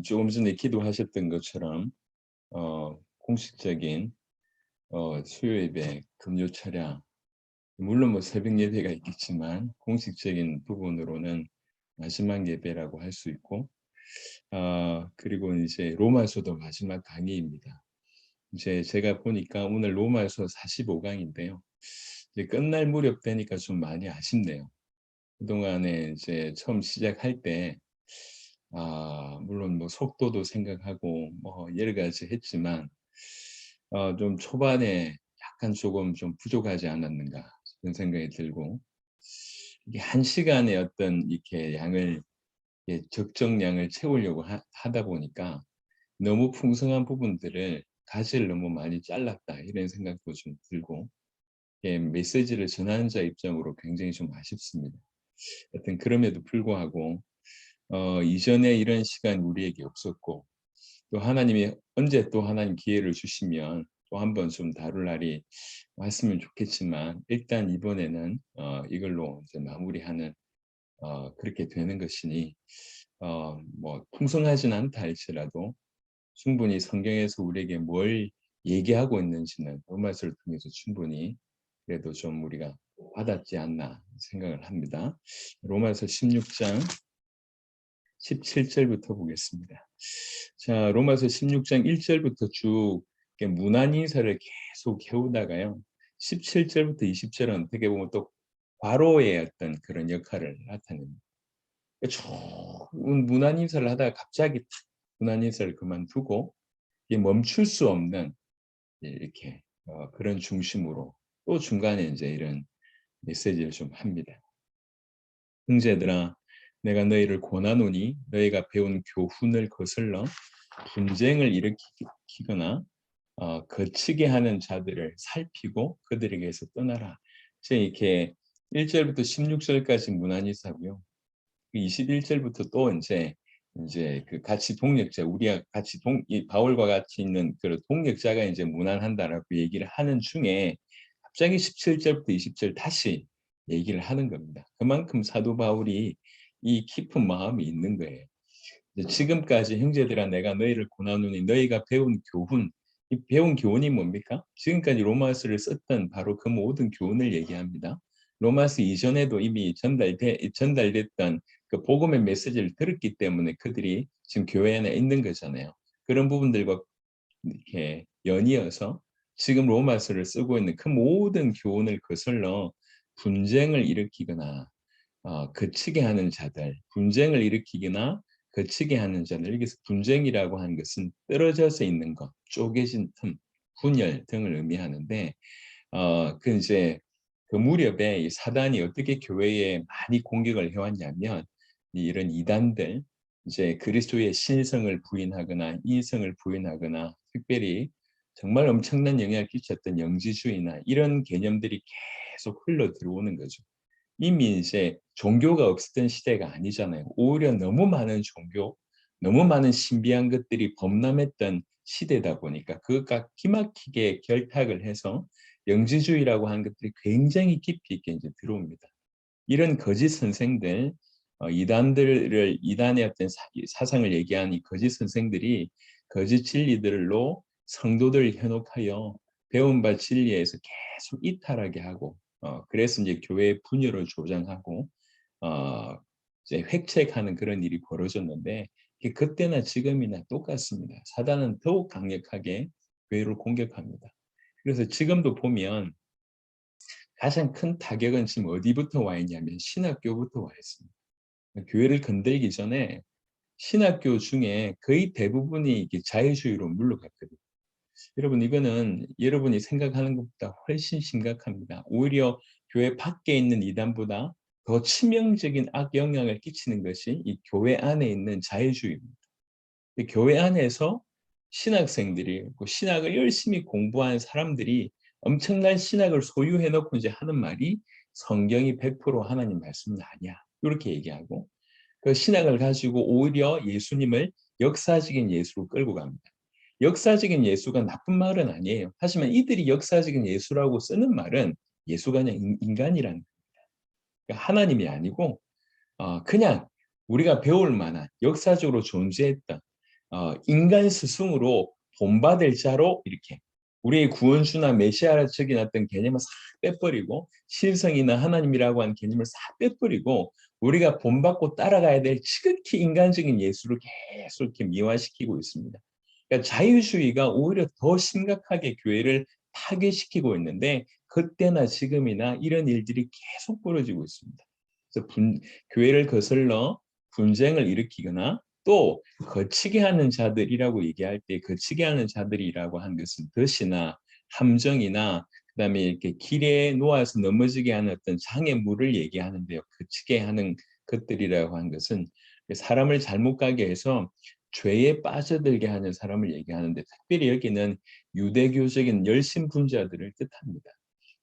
조금 전에 기도하셨던 것처럼 공식적인 수요 예배, 금요 철야, 물론 뭐 새벽 예배가 있겠지만 공식적인 부분으로는 마지막 예배라고 할 수 있고, 그리고 이제 로마서도 마지막 강의입니다. 이제 제가 보니까 오늘 로마서 45강인데요. 이제 끝날 무렵 되니까 좀 많이 아쉽네요. 그동안에 이제 처음 시작할 때 물론 뭐 속도도 생각하고 뭐 여러 가지 했지만 좀 초반에 약간 조금 좀 부족하지 않았는가 그런 생각이 들고, 이게 한 시간에 어떤 이렇게 양을 적정량을 채우려고 하다 보니까 너무 풍성한 부분들을 가지를 너무 많이 잘랐다 이런 생각도 좀 들고, 메시지를 전하는 자 입장으로 굉장히 좀 아쉽습니다. 하여튼 그럼에도 불구하고 이전에 이런 시간 우리에게 없었고, 또 하나님이 언제 또 하나님 기회를 주시면 또 한번 좀 다룰 날이 왔으면 좋겠지만, 일단 이번에는 이걸로 이제 마무리하는 그렇게 되는 것이니, 뭐 풍성하진 않다 할지라도 충분히 성경에서 우리에게 뭘 얘기하고 있는지는 로마서를 통해서 충분히 그래도 좀 우리가 와닿지 않나 생각을 합니다. 로마서 16장 17절부터 보겠습니다. 자, 로마서 16장 1절부터 쭉 이렇게 문안 인사를 계속 해오다가요, 17절부터 20절은 어떻게 보면 또 과로의 어떤 그런 역할을 나타냅니다. 쭉 문안 인사를 하다가 갑자기 탁 문안 인사를 그만두고 이게 멈출 수 없는 이렇게 그런 중심으로 또 중간에 이제 이런 메시지를 좀 합니다. 형제들아, 내가 너희를 권하노니 너희가 배운 교훈을 거슬러 분쟁을 일으키거나 거치게 하는 자들을 살피고 그들에게서 떠나라. 이제 이렇게 1절부터 16절까지 문안이사고요. 21절부터 또 이제 그 같이 동역자, 우리가 같이 이 바울과 같이 있는 그 동역자가 이제 문안한다라고 얘기를 하는 중에 갑자기 17절부터 20절 다시 얘기를 하는 겁니다. 그만큼 사도 바울이 이 깊은 마음이 있는 거예요. 지금까지 형제들아 내가 너희를 권하노니 너희가 배운 교훈, 이 배운 교훈이 뭡니까? 지금까지 로마서를 썼던 바로 그 모든 교훈을 얘기합니다. 로마서 이전에도 이미 전달됐던 그 복음의 메시지를 들었기 때문에 그들이 지금 교회 안에 있는 거잖아요. 그런 부분들과 이렇게 연이어서 지금 로마서를 쓰고 있는 그 모든 교훈을 거슬러 분쟁을 일으키거나 거치게 하는 자들, 분쟁을 일으키거나 거치게 하는 자들, 여기서 분쟁이라고 하는 것은 떨어져서 있는 것, 쪼개진 틈, 분열 등을 의미하는데, 그 이제 그 무렵에 이 사단이 어떻게 교회에 많이 공격을 해왔냐면, 이런 이단들, 이제 그리스도의 신성을 부인하거나 이성을 부인하거나, 특별히 정말 엄청난 영향을 끼쳤던 영지주의나 이런 개념들이 계속 흘러 들어오는 거죠. 이미 이제 종교가 없었던 시대가 아니잖아요. 오히려 너무 많은 종교, 너무 많은 신비한 것들이 범람했던 시대다 보니까 그것과 기막히게 결탁을 해서 영지주의라고 하는 것들이 굉장히 깊이 있게 이제 들어옵니다. 이런 거짓 선생들, 이단의 어떤 사상을 얘기한 이 거짓 선생들이 거짓 진리들로 성도들을 현혹하여 배운 바 진리에서 계속 이탈하게 하고, 그래서 이제 교회의 분열을 조장하고 어, 이제 획책하는 그런 일이 벌어졌는데, 그때나 지금이나 똑같습니다. 사단은 더욱 강력하게 교회를 공격합니다. 그래서 지금도 보면 가장 큰 타격은 지금 어디부터 와 있냐면 신학교부터 와 있습니다. 교회를 건들기 전에 신학교 중에 거의 대부분이 이게 자유주의로 물러갔거든요. 여러분, 이거는 여러분이 생각하는 것보다 훨씬 심각합니다. 오히려 교회 밖에 있는 이단보다 더 치명적인 악영향을 끼치는 것이 이 교회 안에 있는 자유주의입니다. 교회 안에서 신학생들이, 그 신학을 열심히 공부한 사람들이 엄청난 신학을 소유해 놓고 이제 하는 말이 성경이 100% 하나님 말씀은 아니야, 이렇게 얘기하고, 그 신학을 가지고 오히려 예수님을 역사적인 예수로 끌고 갑니다. 역사적인 예수가 나쁜 말은 아니에요. 하지만 이들이 역사적인 예수라고 쓰는 말은 예수가 그냥 인간이라는, 그러니까 하나님이 아니고 그냥 우리가 배울 만한 역사적으로 존재했던 인간 스승으로 본받을 자로 이렇게 우리의 구원주나 메시아적인 어떤 개념을 싹 빼버리고 신성이나 하나님이라고 하는 개념을 싹 빼버리고 우리가 본받고 따라가야 될 지극히 인간적인 예수를 계속 이렇게 미화시키고 있습니다. 그러니까 자유주의가 오히려 더 심각하게 교회를 파괴시키고 있는데 그때나 지금이나 이런 일들이 계속 벌어지고 있습니다. 그래서 교회를 거슬러 분쟁을 일으키거나 또 거치게 하는 자들이라고 얘기할 때 거치게 하는 자들이라고 하는 것은 덫이나 함정이나 그다음에 이렇게 길에 놓아서 넘어지게 하는 어떤 장애물을 얘기하는데요. 거치게 하는 것들이라고 하는 것은 사람을 잘못 가게 해서 죄에 빠져들게 하는 사람을 얘기하는데 특별히 여기는 유대교적인 열심분자들을 뜻합니다.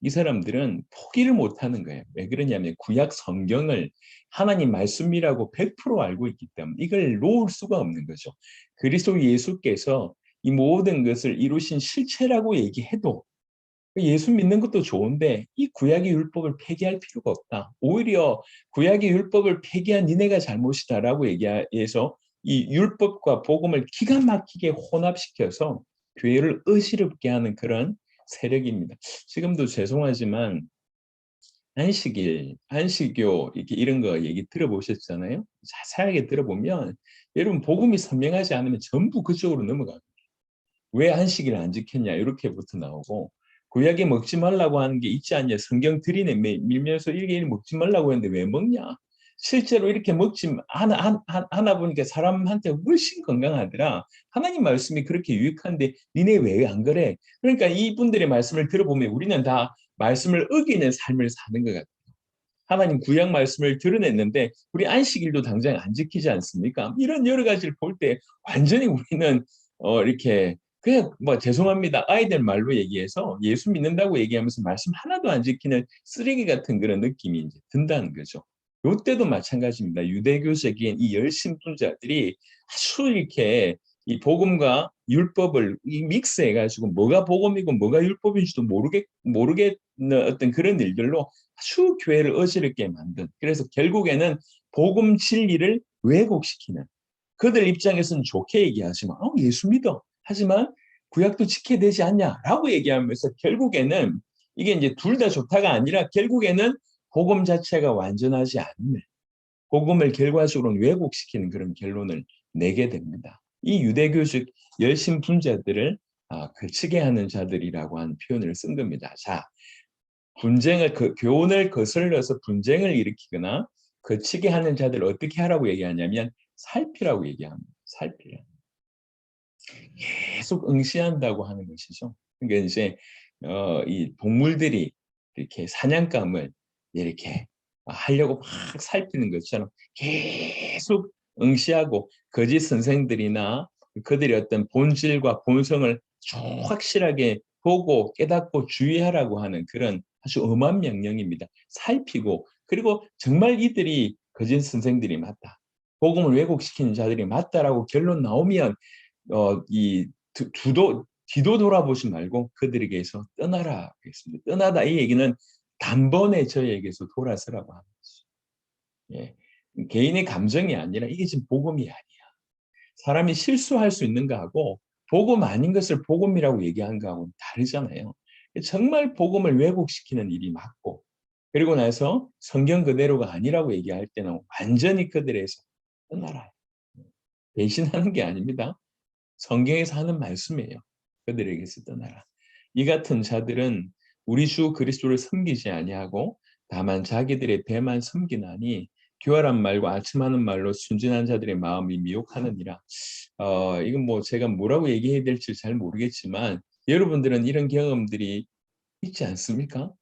이 사람들은 포기를 못하는 거예요. 왜 그러냐면 구약 성경을 하나님 말씀이라고 100% 알고 있기 때문에 이걸 놓을 수가 없는 거죠. 그리스도 예수께서 이 모든 것을 이루신 실체라고 얘기해도 예수 믿는 것도 좋은데 이 구약의 율법을 폐기할 필요가 없다. 오히려 구약의 율법을 폐기한 니네가 잘못이다라고 얘기해서 이 율법과 복음을 기가 막히게 혼합시켜서 교회를 어지럽게 하는 그런 세력입니다. 지금도 죄송하지만 안식일, 안식교 이렇게 이런 거 얘기 들어보셨잖아요. 자세하게 들어보면 여러분 복음이 선명하지 않으면 전부 그쪽으로 넘어가요. 왜 안식일을 안 지켰냐 이렇게부터 나오고 구약에 먹지 말라고 하는 게 있지 않냐 성경 들이네 밀면서 이게 먹지 말라고 했는데 왜 먹냐 실제로 이렇게 먹지 하나 보니까 사람한테 훨씬 건강하더라. 하나님 말씀이 그렇게 유익한데 니네 왜 안 그래? 그러니까 이분들의 말씀을 들어보면 우리는 다 말씀을 어기는 삶을 사는 것 같아요. 하나님 구약 말씀을 드러냈는데 우리 안식일도 당장 안 지키지 않습니까? 이런 여러 가지를 볼 때 완전히 우리는 이렇게 그냥 뭐 죄송합니다. 아이들 말로 얘기해서 예수 믿는다고 얘기하면서 말씀 하나도 안 지키는 쓰레기 같은 그런 느낌이 이제 든다는 거죠. 요때도 마찬가지입니다. 유대교적인 이 열심분자들이 아주 이렇게 이 복음과 율법을 믹스해가지고 뭐가 복음이고 뭐가 율법인지도 모르겠는 어떤 그런 일들로 아주 교회를 어지럽게 만든 그래서 결국에는 복음 진리를 왜곡시키는 그들 입장에서는 좋게 얘기하지만 예수 믿어. 하지만 구약도 지켜야 되지 않냐라고 얘기하면서 결국에는 이게 이제 둘 다 좋다가 아니라 결국에는 복음 자체가 완전하지 않는 복음을 결과적으로는 왜곡시키는 그런 결론을 내게 됩니다. 이 유대교적 열심분자들을 거치게 하는 자들이라고 하는 표현을 쓴 겁니다. 자, 교훈을 거슬러서 분쟁을 일으키거나 거치게 하는 자들을 어떻게 하라고 얘기하냐면 살피라고 얘기합니다. 살피라. 계속 응시한다고 하는 것이죠. 그러니까 이제 이 동물들이 이렇게 사냥감을 이렇게 하려고 막 살피는 것처럼 계속 응시하고 거짓 선생들이나 그들의 어떤 본질과 본성을 쭉 확실하게 보고 깨닫고 주의하라고 하는 그런 아주 엄한 명령입니다. 살피고 그리고 정말 이들이 거짓 선생들이 맞다. 복음을 왜곡시키는 자들이 맞다라고 결론 나오면 이 뒤도 돌아보지 말고 그들에게서 떠나라 그랬습니다. 떠나다 이 얘기는 단번에 저희에게서 돌아서라고 하는 거죠. 예. 개인의 감정이 아니라 이게 지금 복음이 아니야. 사람이 실수할 수 있는 거하고 복음 아닌 것을 복음이라고 얘기하는 거하고는 다르잖아요. 정말 복음을 왜곡시키는 일이 맞고 그리고 나서 성경 그대로가 아니라고 얘기할 때는 완전히 그들에서 떠나라. 배신하는 게 아닙니다. 성경에서 하는 말씀이에요. 그들에게서 떠나라. 이 같은 자들은 우리 주 그리스도를 섬기지 아니하고 다만 자기들의 배만 섬기나니 교활한 말과 아첨하는 말로 순진한 자들의 마음이 미혹하느니라. 이건 뭐 제가 뭐라고 얘기해야 될지 잘 모르겠지만 여러분들은 이런 경험들이 있지 않습니까?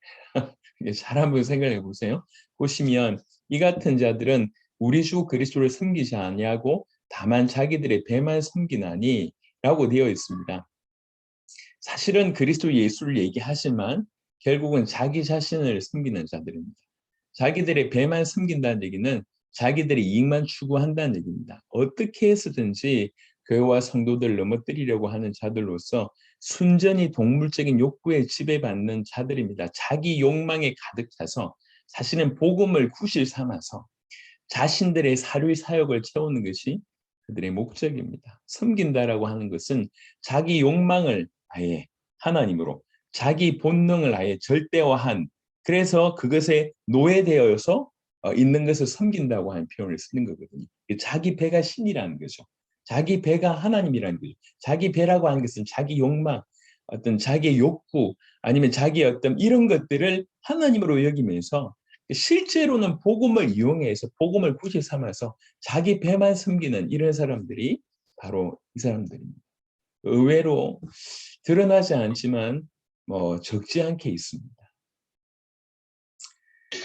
잘 한번 생각해 보세요. 보시면 이 같은 자들은 우리 주 그리스도를 섬기지 아니하고 다만 자기들의 배만 섬기나니 라고 되어 있습니다. 사실은 그리스도 예수를 얘기하지만 결국은 자기 자신을 섬기는 자들입니다. 자기들의 배만 섬긴다는 얘기는 자기들의 이익만 추구한다는 얘기입니다. 어떻게 해서든지 교회와 성도들을 넘어뜨리려고 하는 자들로서 순전히 동물적인 욕구에 지배받는 자들입니다. 자기 욕망에 가득 차서 사실은 복음을 구실 삼아서 자신들의 사료의 사역을 채우는 것이 그들의 목적입니다. 섬긴다라고 하는 것은 자기 욕망을 아예 하나님으로, 자기 본능을 아예 절대화한, 그래서 그것에 노예되어서 있는 것을 섬긴다고 하는 표현을 쓰는 거거든요. 자기 배가 신이라는 거죠. 자기 배가 하나님이라는 거죠. 자기 배라고 하는 것은 자기 욕망, 어떤 자기의 욕구, 아니면 자기의 어떤 이런 것들을 하나님으로 여기면서 실제로는 복음을 이용해서 복음을 구실 삼아서 자기 배만 섬기는 이런 사람들이 바로 이 사람들입니다. 의외로 드러나지 않지만 적지 않게 있습니다.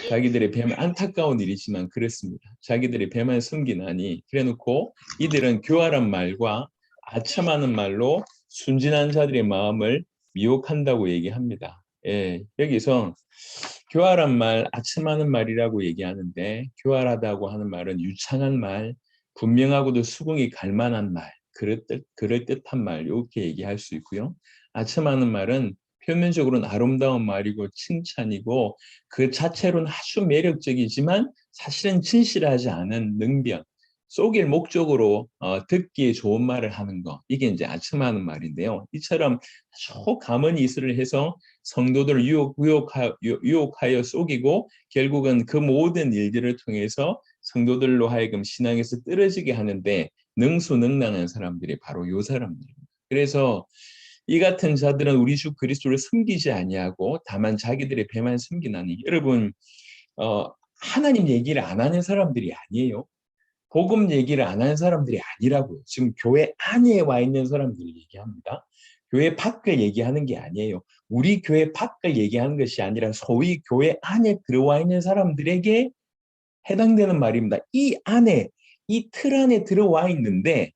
자기들의 배만, 안타까운 일이지만 그렇습니다. 자기들의 배만 섬기나니, 그래놓고 이들은 교활한 말과 아첨하는 말로 순진한 자들의 마음을 미혹한다고 얘기합니다. 예, 여기서 교활한 말, 아첨하는 말이라고 얘기하는데, 교활하다고 하는 말은 유창한 말, 분명하고도 수긍이 갈 만한 말, 그럴듯한 말, 이렇게 얘기할 수 있고요. 아첨하는 말은 표면적으로는 아름다운 말이고 칭찬이고 그 자체로는 아주 매력적이지만 사실은 진실하지 않은 능변, 속일 목적으로 듣기에 좋은 말을 하는 거, 이게 이제 아첨하는 말인데요. 이처럼 아주 감언 이술을 해서 성도들을 유혹하여 속이고 결국은 그 모든 일들을 통해서 성도들로 하여금 신앙에서 떨어지게 하는데 능수능란한 사람들이 바로 이 사람들입니다. 그래서 이 같은 자들은 우리 주 그리스도를 섬기지 아니하고 다만 자기들의 배만 섬기나니, 여러분 하나님 얘기를 안 하는 사람들이 아니에요. 복음 얘기를 안 하는 사람들이 아니라고요. 지금 교회 안에 와 있는 사람들을 얘기합니다. 교회 밖을 얘기하는 게 아니에요. 우리 교회 밖을 얘기하는 것이 아니라 소위 교회 안에 들어와 있는 사람들에게 해당되는 말입니다. 이 안에, 이 틀 안에 들어와 있는데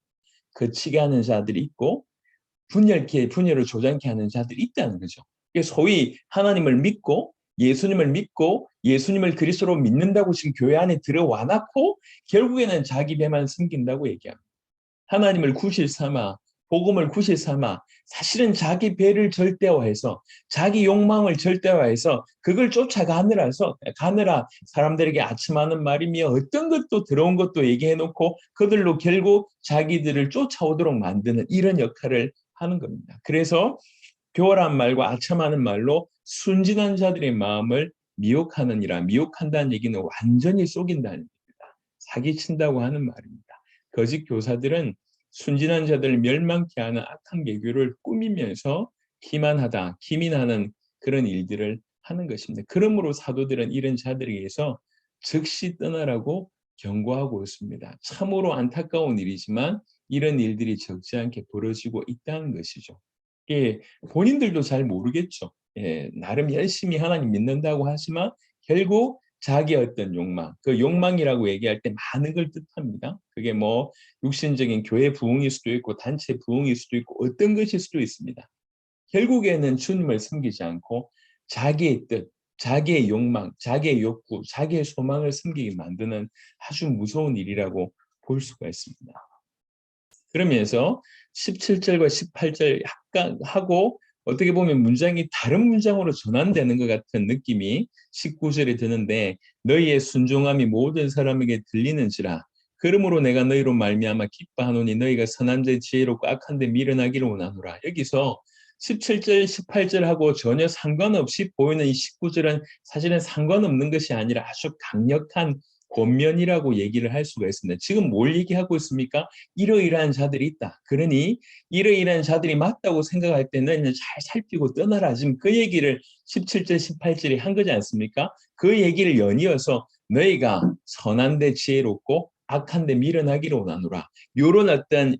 거치게 하는 자들이 있고 분열을 조장케 하는 자들이 있다는 거죠. 소위 하나님을 믿고 예수님을 그리스도로 믿는다고 지금 교회 안에 들어와 놨고 결국에는 자기 배만 섬긴다고 얘기합니다. 하나님을 구실 삼아, 복음을 구실 삼아 사실은 자기 배를 절대화해서 자기 욕망을 절대화해서 그걸 쫓아가느라 사람들에게 아첨하는 말이며 어떤 것도 들어온 것도 얘기해놓고 그들로 결국 자기들을 쫓아오도록 만드는 이런 역할을 하는 겁니다. 그래서 교활한 말과 아첨하는 말로 순진한 자들의 마음을 미혹하느니라. 미혹한다는 얘기는 완전히 속인다는 얘기입니다. 사기친다고 하는 말입니다. 거짓 교사들은 순진한 자들을 멸망케 하는 악한 계교를 꾸미면서 기민하는 그런 일들을 하는 것입니다. 그러므로 사도들은 이런 자들에게서 즉시 떠나라고 경고하고 있습니다. 참으로 안타까운 일이지만 이런 일들이 적지 않게 벌어지고 있다는 것이죠. 예, 본인들도 잘 모르겠죠. 예, 나름 열심히 하나님 믿는다고 하지만 결국 자기 어떤 욕망, 그 욕망이라고 얘기할 때 많은 걸 뜻합니다. 그게 뭐 육신적인 교회 부흥일 수도 있고 단체 부흥일 수도 있고 어떤 것일 수도 있습니다. 결국에는 주님을 섬기지 않고 자기의 뜻, 자기의 욕망, 자기의 욕구, 자기의 소망을 섬기게 만드는 아주 무서운 일이라고 볼 수가 있습니다. 그러면서 17절과 18절 약간 하고 어떻게 보면 문장이 다른 문장으로 전환되는 것 같은 느낌이 19절에 드는데, 너희의 순종함이 모든 사람에게 들리는지라. 그러므로 내가 너희로 말미암아 기뻐하노니 너희가 선한 데 지혜롭고 악한 데 미련하기를 원하노라. 여기서 17절, 18절하고 전혀 상관없이 보이는 이 19절은 사실은 상관없는 것이 아니라 아주 강력한 권면이라고 얘기를 할 수가 있습니다. 지금 뭘 얘기하고 있습니까? 이러이러한 자들이 있다. 그러니 이러이러한 자들이 맞다고 생각할 때는 잘 살피고 떠나라. 지금 그 얘기를 17절, 18절에 한 거지 않습니까? 그 얘기를 연이어서 너희가 선한 데 지혜롭고 악한 데 미련하기를 원하노라. 요런 어떤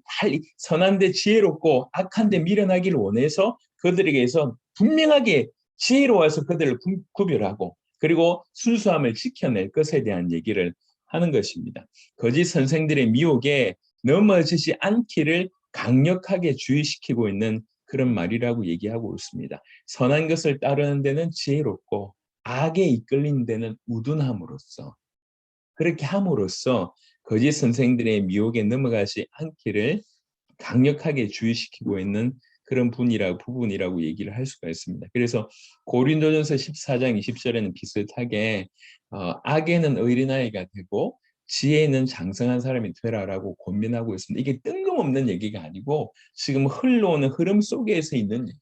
선한 데 지혜롭고 악한 데 미련하기를 원해서 그들에게서 분명하게 지혜로워서 그들을 구별하고 그리고 순수함을 지켜낼 것에 대한 얘기를 하는 것입니다. 거짓 선생들의 미혹에 넘어지지 않기를 강력하게 주의시키고 있는 그런 말이라고 얘기하고 있습니다. 선한 것을 따르는 데는 지혜롭고 악에 이끌리는 데는 우둔함으로써, 그렇게 함으로써 거짓 선생들의 미혹에 넘어가지 않기를 강력하게 주의시키고 있는 그런 부분이라고 얘기를 할 수가 있습니다. 그래서 고린도전서 14장 20절에는 비슷하게 악에는 어린아이가 되고 지혜 있는 장성한 사람이 되라라고 권면하고 있습니다. 이게 뜬금없는 얘기가 아니고 지금 흘러오는 흐름 속에서 있는 얘기예요.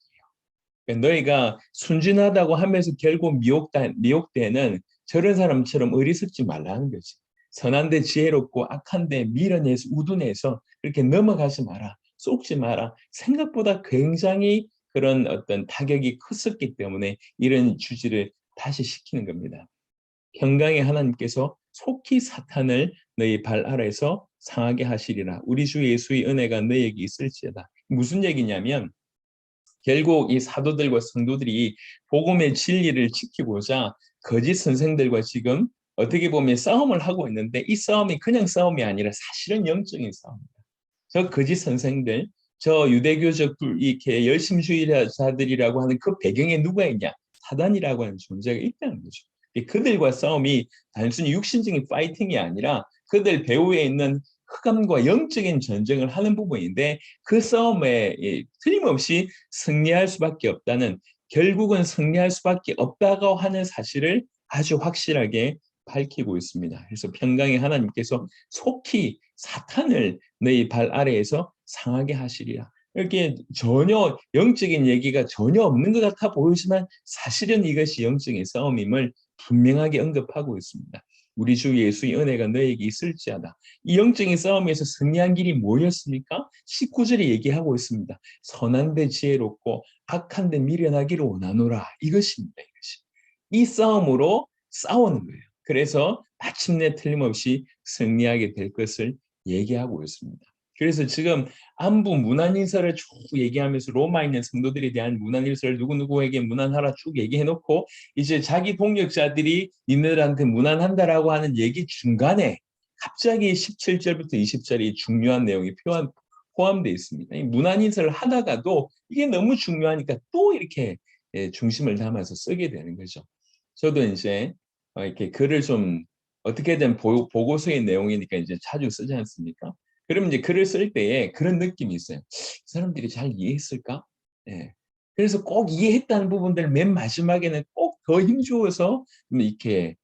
그러니까 너희가 순진하다고 하면서 결국 미혹되는 저런 사람처럼 어리석지 말라는 거지. 선한데 지혜롭고 악한데 미련해서 우둔해서 그렇게 넘어가지 마라. 속지 마라. 생각보다 굉장히 그런 어떤 타격이 컸었기 때문에 이런 주지를 다시 시키는 겁니다. 평강의 하나님께서 속히 사탄을 너희 발 아래에서 상하게 하시리라. 우리 주 예수의 은혜가 너희에게 있을지어다. 무슨 얘기냐면 결국 이 사도들과 성도들이 복음의 진리를 지키고자 거짓 선생들과 지금 어떻게 보면 싸움을 하고 있는데 이 싸움이 그냥 싸움이 아니라 사실은 영적인 싸움입니다. 저 거짓 선생들, 저 유대교적 이렇게 열심주의자들이라고 하는 그 배경에 누가 있냐? 사단이라고 하는 존재가 있다는 거죠. 그들과 싸움이 단순히 육신적인 파이팅이 아니라 그들 배후에 있는 흑암과 영적인 전쟁을 하는 부분인데 그 싸움에 틀림없이 승리할 수밖에 없다는 결국은 승리할 수밖에 없다고 하는 사실을 아주 확실하게 밝히고 있습니다. 그래서 평강의 하나님께서 속히 사탄을 너희 발 아래에서 상하게 하시리라. 이렇게 전혀 영적인 얘기가 전혀 없는 것 같아 보이지만 사실은 이것이 영적인 싸움임을 분명하게 언급하고 있습니다. 우리 주 예수의 은혜가 너에게 있을지어다. 이 영적인 싸움에서 승리한 길이 뭐였습니까? 19절에 얘기하고 있습니다. 선한데 지혜롭고 악한데 미련하기를 원하노라. 이것입니다. 이것이. 이 싸움으로 싸우는 거예요. 그래서 마침내 틀림없이 승리하게 될 것을 얘기하고 있습니다. 그래서 지금 안부 문안인사를 쭉 얘기하면서 로마에 있는 성도들에 대한 문안일서를 누구누구에게 문안하라 쭉 얘기해놓고 이제 자기 동역자들이 니네들한테 문안한다라고 하는 얘기 중간에 갑자기 17절부터 20절이 중요한 내용이 포함되어 있습니다. 이 문안인사를 하다가도 이게 너무 중요하니까 또 이렇게 중심을 담아서 쓰게 되는 거죠. 저도 이제 이렇게 글을 좀 어떻게든 보고서의 내용이니까 이제 자주 쓰지 않습니까? 그러면 이제 글을 쓸 때에 그런 느낌이 있어요. 사람들이 잘 이해했을까? 예. 그래서 꼭 이해했다는 부분들 맨 마지막에는 꼭 더 힘주어서 이렇게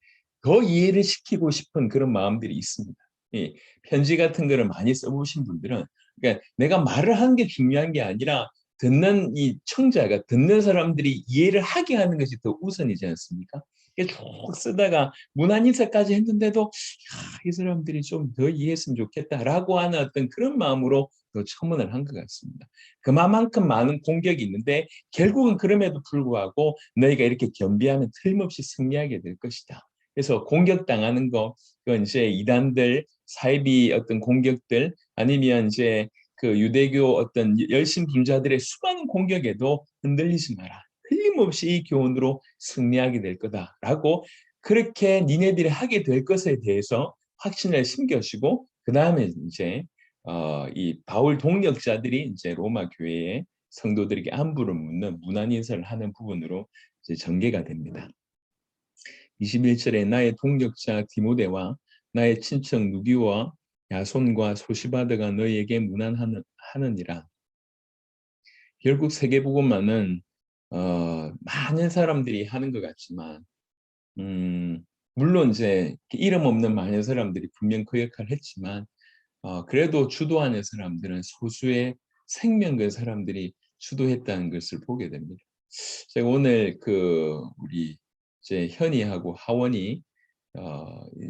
더 이해를 시키고 싶은 그런 마음들이 있습니다. 이 편지 같은 거를 많이 써보신 분들은 그러니까 내가 말을 하는 게 중요한 게 아니라 듣는 이 청자가 듣는 사람들이 이해를 하게 하는 것이 더 우선이지 않습니까? 쭉 쓰다가 문안인사까지 했는데도 야, 이 사람들이 좀 더 이해했으면 좋겠다라고 하는 어떤 그런 마음으로 더 첨언을 한 것 같습니다. 그만큼 많은 공격이 있는데 결국은 그럼에도 불구하고 너희가 이렇게 겸비하면 틀림없이 승리하게 될 것이다. 그래서 공격당하는 거, 그건 이제 이단들, 사이비 어떤 공격들, 아니면 이제 그 유대교 어떤 열심 분자들의 수많은 공격에도 흔들리지 마라. 틀림없이 이 교훈으로 승리하게 될 거다라고 그렇게 니네들이 하게 될 것에 대해서 확신을 심겨주고 그 다음에 이제 이 바울 동력자들이 이제 로마 교회의 성도들에게 안부를 묻는 문안 인사를 하는 부분으로 이제 전개가 됩니다. 21절에 나의 동력자 디모데와 나의 친척 누기와 야손과 소시바드가 너희에게 문안하느니라. 결국 세계복음만은 많은 사람들이 하는 것 같지만 물론 이제 이름 없는 많은 사람들이 분명 그 역할을 했지만 그래도 주도하는 사람들은 소수의 생명 건 사람들이 주도했다는 것을 보게 됩니다. 제가 오늘 그 우리 이제 현이하고 하원이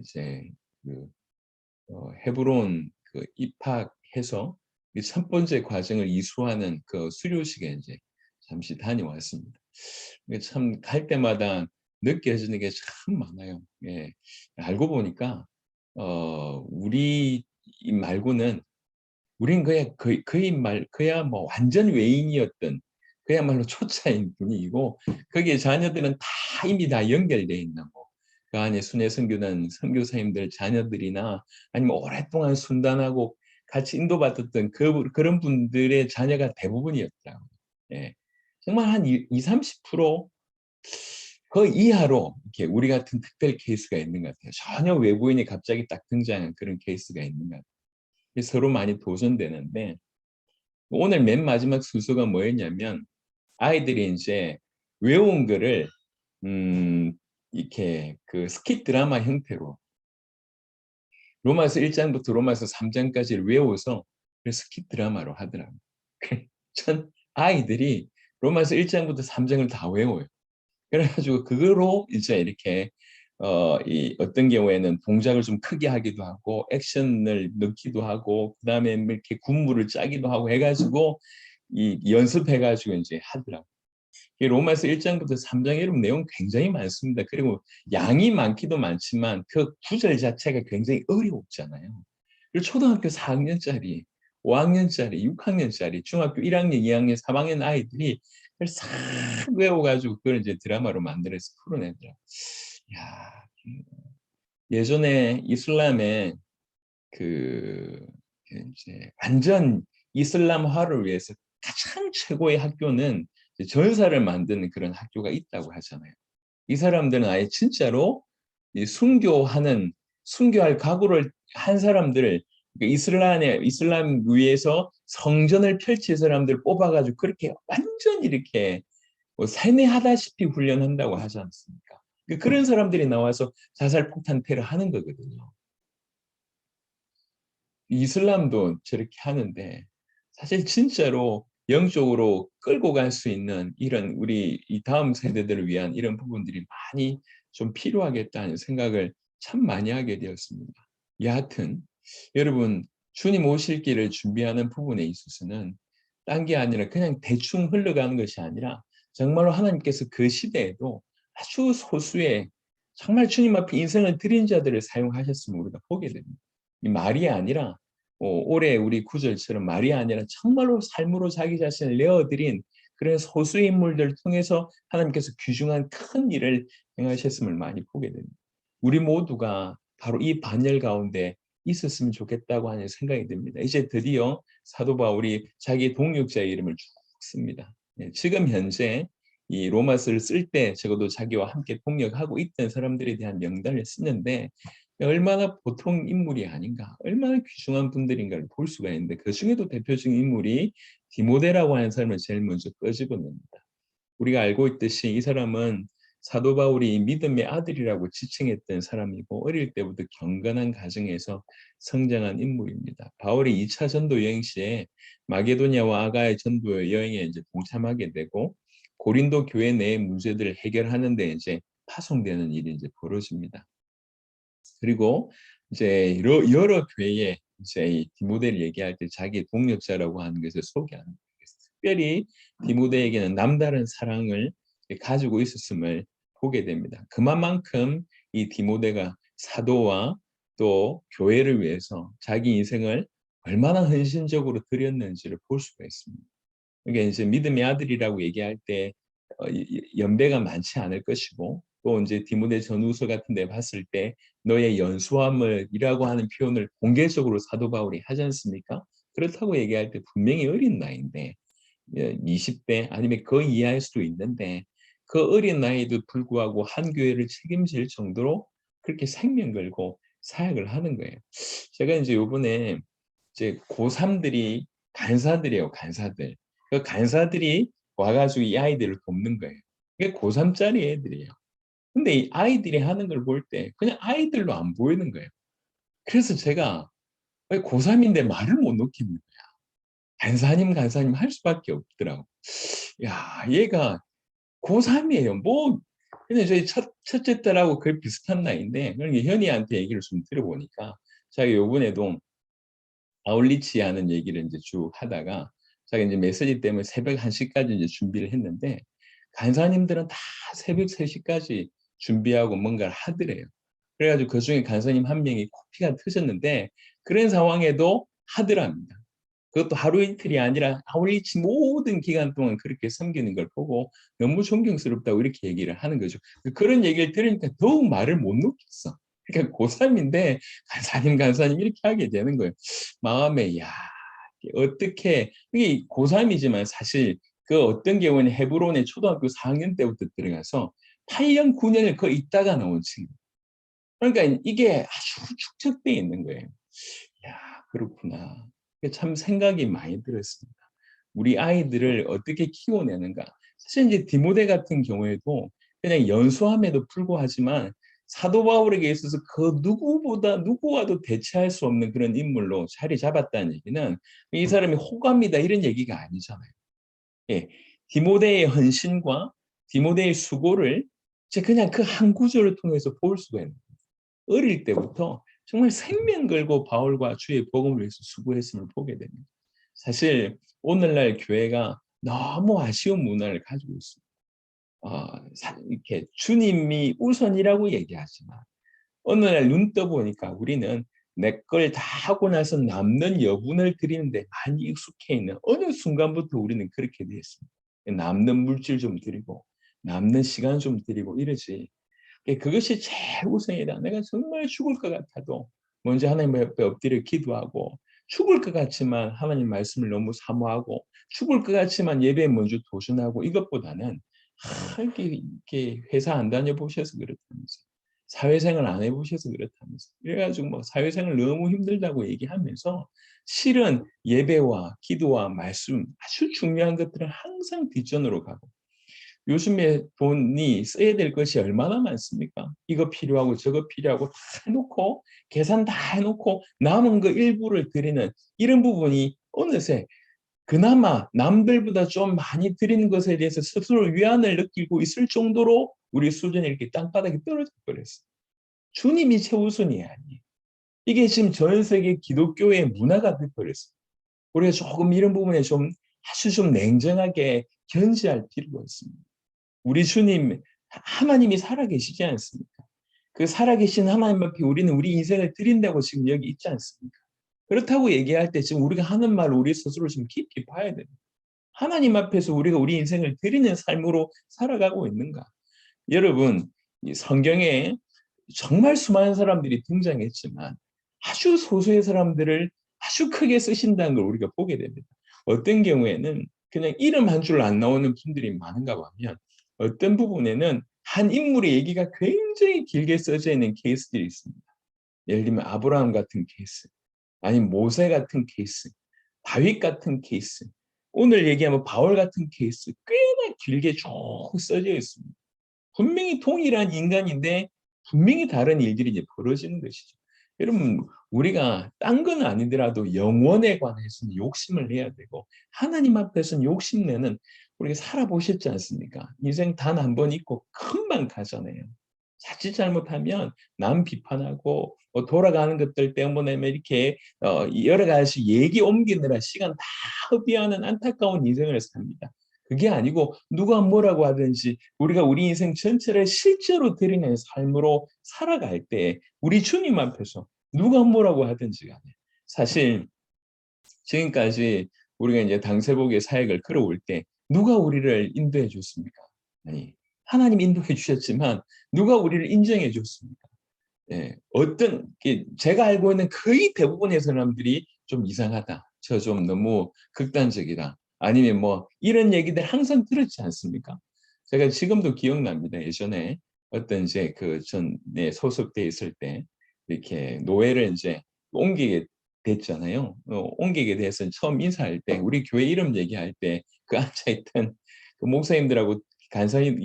이제 그 헤브론 그 입학해서 첫 번째 과정을 이수하는 그 수료식에 이제 잠시 다녀왔습니다. 참 갈 때마다 느껴지는 게 참 많아요. 예. 알고 보니까 우리 말고는 우린 그야 뭐 완전 외인이었던 그야말로 초짜인 분이고 거기에 자녀들은 다 이미 다 연결돼 있는 거. 그 안에 순회 선교단 선교사님들 자녀들이나 아니면 오랫동안 순단하고 같이 인도받았던 그런 분들의 자녀가 대부분이었더라고요. 예. 정말 한 20~30%그 이하로 이렇게 우리 같은 특별 케이스가 있는 것 같아요. 전혀 외부인이 갑자기 딱 등장한 그런 케이스가 있는 것 같아요. 서로 많이 도전되는데 오늘 맨 마지막 순서가 뭐였냐면 아이들이 이제 외운 거를 이렇게 그 스킷 드라마 형태로 로마서 1장부터 로마서 3장까지를 외워서 스킵 드라마로 하더라고요. 전 아이들이 로마서 1장부터 3장을 다 외워요. 그래 가지고 그거로 이제 이렇게 이 어떤 경우에는 동작을 좀 크게 하기도 하고 액션을 넣기도 하고 그다음에 이렇게 군무를 짜기도 하고 해 가지고 이 연습해 가지고 인제 하더라고요. 이 로마서 1장부터 3장 여러분 내용 굉장히 많습니다. 그리고 양이 많기도 많지만 그 구절 자체가 굉장히 어렵잖아요. 그리고 초등학교 4학년짜리, 5학년짜리, 6학년짜리, 중학교 1학년, 2학년, 3학년 아이들이 그걸 싹 외워 가지고 그걸 이제 드라마로 만들어서 풀어내더라고요. 야. 예전에 이슬람의 그 이제 완전 이슬람화를 위해서 가장 최고의 학교는 이제 전사를 만드는 그런 학교가 있다고 하잖아요. 이 사람들은 아예 진짜로 이 순교할 각오를 한 사람들을 이슬람 위에서 성전을 펼칠 사람들을 뽑아 가지고 그렇게 완전히 이렇게 뭐 세뇌하다시피 훈련한다고 하지 않습니까? 그런 사람들이 나와서 자살 폭탄 테러 하는 거거든요. 이슬람도 저렇게 하는데 사실 진짜로 영적으로 끌고 갈 수 있는 이런 우리 이 다음 세대들을 위한 이런 부분들이 많이 좀 필요하겠다는 생각을 참 많이 하게 되었습니다. 여하튼 여러분 주님 오실 길을 준비하는 부분에 있어서는 딴 게 아니라 그냥 대충 흘러가는 것이 아니라 정말로 하나님께서 그 시대에도 아주 소수의 정말 주님 앞에 인생을 드린 자들을 사용하셨음을 우리가 보게 됩니다. 이 말이 아니라 올해 우리 구절처럼 말이 아니라 정말로 삶으로 자기 자신을 내어드린 그런 소수의 인물들을 통해서 하나님께서 귀중한 큰 일을 행하셨음을 많이 보게 됩니다. 우리 모두가 바로 이 반열 가운데 있었으면 좋겠다고 하는 생각이 듭니다. 이제 드디어 사도 바울이 자기 동역자의 이름을 쭉 씁니다. 지금 현재 이 로마서를 쓸 때 적어도 자기와 함께 동역하고 있던 사람들에 대한 명단을 쓰는데 얼마나 보통 인물이 아닌가, 얼마나 귀중한 분들인가를 볼 수가 있는데 그중에도 대표적인 인물이 디모데라고 하는 사람을 제일 먼저 끄집어냅니다. 우리가 알고 있듯이 이 사람은 사도 바울이 믿음의 아들이라고 지칭했던 사람이고 어릴 때부터 경건한 가정에서 성장한 인물입니다. 바울이 2차 전도 여행 시에 마게도냐와 아가야 전도 여행에 이제 동참하게 되고 고린도 교회 내의 문제들을 해결하는 데 이제 파송되는 일이 이제 벌어집니다. 그리고 이제 여러 교회에 이제 이 디모데를 얘기할 때 자기 동역자라고 하는 것을 소개하는 거예요. 특별히 디모데에게는 남다른 사랑을 가지고 있었음을 보게 됩니다. 그만큼 이 디모데가 사도와 또 교회를 위해서 자기 인생을 얼마나 헌신적으로 드렸는지를 볼 수가 있습니다. 그러니까 이제 믿음의 아들이라고 얘기할 때 연배가 많지 않을 것이고 또 이제 디모데 전후서 같은 데 봤을 때 너의 연수함을이라고 하는 표현을 공개적으로 사도 바울이 하지 않습니까? 그렇다고 얘기할 때 분명히 어린 나이인데 20대 아니면 그 이하일 수도 있는데 그 어린 나이에도 불구하고 한 교회를 책임질 정도로 그렇게 생명 걸고 사역을 하는 거예요. 제가 이제 요번에 이제 고3들이 간사들이에요, 간사들. 그 간사들이 와가지고 이 아이들을 돕는 거예요. 이게 고3짜리 애들이에요. 근데 이 아이들이 하는 걸 볼 때 그냥 아이들로 안 보이는 거예요. 그래서 제가 고3인데 말을 못 놓겠는 거야. 간사님 할 수밖에 없더라고. 야, 얘가 고3이에요. 뭐, 근데 저희 첫째 딸하고 거의 비슷한 나이인데, 그러니까 현이한테 얘기를 좀 들어보니까, 자기 요번에도 아울리치 하는 얘기를 이제 쭉 하다가, 자기 이제 메시지 때문에 새벽 1시까지 이제 준비를 했는데, 간사님들은 다 새벽 3시까지 준비하고 뭔가를 하더래요. 그래가지고 그 중에 간사님 한 명이 코피가 터졌는데, 그런 상황에도 하더랍니다. 그것도 하루 이틀이 아니라 아울리치 모든 기간 동안 그렇게 섬기는 걸 보고 너무 존경스럽다고 이렇게 얘기를 하는 거죠. 그런 얘기를 들으니까 더욱 말을 못 놓겠어. 그러니까 고3인데 간사님 이렇게 하게 되는 거예요. 마음에 야 어떻게 이게 고3이지만 사실 그 어떤 경우는 헤브론에 초등학교 4학년 때부터 들어가서 8년 9년을 그 있다가 나온 친구. 그러니까 이게 아주 축적돼 있는 거예요. 야 그렇구나. 참 생각이 많이 들었습니다. 우리 아이들을 어떻게 키워내는가. 사실 이제 디모데 같은 경우에도 그냥 연수함에도 불구하지만 사도 바울에게 있어서 그 누구와도 대체할 수 없는 그런 인물로 자리 잡았다는 얘기는 이 사람이 호감이다 이런 얘기가 아니잖아요. 예, 디모데의 헌신과 디모데의 수고를 그냥 그 한 구절을 통해서 볼 수가 있는 거예요. 어릴 때부터 정말 생명 걸고 바울과 주의 복음을 위해서 수고했음을 보게 됩니다. 사실 오늘날 교회가 너무 아쉬운 문화를 가지고 있습니다. 이렇게 주님이 우선이라고 얘기하지만 어느 날 눈 떠보니까 우리는 내 걸 다 하고 나서 남는 여분을 드리는데 많이 익숙해 있는 어느 순간부터 우리는 그렇게 되었습니다. 남는 물질 좀 드리고 남는 시간 좀 드리고 이러지. 그것이 제일 우선이다. 내가 정말 죽을 것 같아도 먼저 하나님 옆에 엎드려 기도하고 죽을 것 같지만 하나님 말씀을 너무 사모하고 죽을 것 같지만 예배에 먼저 도전하고 이것보다는 이렇게 회사 안 다녀보셔서 그렇다면서 사회생활 안 해보셔서 그렇다면서 이래가지고 뭐 사회생활 너무 힘들다고 얘기하면서 실은 예배와 기도와 말씀 아주 중요한 것들은 항상 뒷전으로 가고 요즘에 돈이 써야 될 것이 얼마나 많습니까? 이거 필요하고 저거 필요하고 다 해놓고 계산 다 해놓고 남은 그 일부를 드리는 이런 부분이 어느새 그나마 남들보다 좀 많이 드리는 것에 대해서 스스로 위안을 느끼고 있을 정도로 우리 수준이 이렇게 땅바닥에 떨어져 버렸어요. 주님이 최우선이 아니에요. 이게 지금 전 세계 기독교의 문화가 돼버렸어요. 우리가 조금 이런 부분에 좀 아주 좀 냉정하게 견지할 필요가 있습니다. 우리 주님, 하나님이 살아계시지 않습니까? 그 살아계신 하나님 앞에 우리는 우리 인생을 드린다고 지금 여기 있지 않습니까? 그렇다고 얘기할 때 지금 우리가 하는 말 우리 스스로 좀 깊이 봐야 됩니다. 하나님 앞에서 우리가 우리 인생을 드리는 삶으로 살아가고 있는가? 여러분, 이 성경에 정말 수많은 사람들이 등장했지만 아주 소수의 사람들을 아주 크게 쓰신다는 걸 우리가 보게 됩니다. 어떤 경우에는 그냥 이름 한 줄 안 나오는 분들이 많은가 하면 어떤 부분에는 한 인물의 얘기가 굉장히 길게 써져 있는 케이스들이 있습니다. 예를 들면 아브라함 같은 케이스, 아니면 모세 같은 케이스, 다윗 같은 케이스, 오늘 얘기하면 바울 같은 케이스 꽤나 길게 쭉 써져 있습니다. 분명히 동일한 인간인데 분명히 다른 일들이 이제 벌어지는 것이죠. 여러분, 우리가 딴 건 아니더라도 영원에 관해서는 욕심을 내야 되고 하나님 앞에서는 욕심내는 우리가 살아보셨지 않습니까? 인생 단 한 번 있고 금방 가잖아요. 자칫 잘못하면 남 비판하고 돌아가는 것들 때문에 이렇게 여러 가지 얘기 옮기느라 시간 다 허비하는 안타까운 인생을 삽니다. 그게 아니고 누가 뭐라고 하든지 우리가 우리 인생 전체를 실제로 드리는 삶으로 살아갈 때 우리 주님 앞에서 누가 뭐라고 하든지 간에 사실 지금까지 우리가 이제 당세복의 사역을 걸어올 때 누가 우리를 인도해 줬습니까? 아니, 하나님 인도해 주셨지만 누가 우리를 인정해 줬습니까? 예, 제가 알고 있는 거의 대부분의 사람들이 좀 이상하다. 저 좀 너무 극단적이다. 아니면 뭐 이런 얘기들 항상 들었지 않습니까? 제가 지금도 기억납니다. 예전에 어떤 이제 전에 소속돼 있을 때 이렇게 노예를 이제 옮기게 됐잖아요. 옮기게 돼서 처음 인사할 때 우리 교회 이름 얘기할 때 그 앉아있던 그 목사님들하고 간사님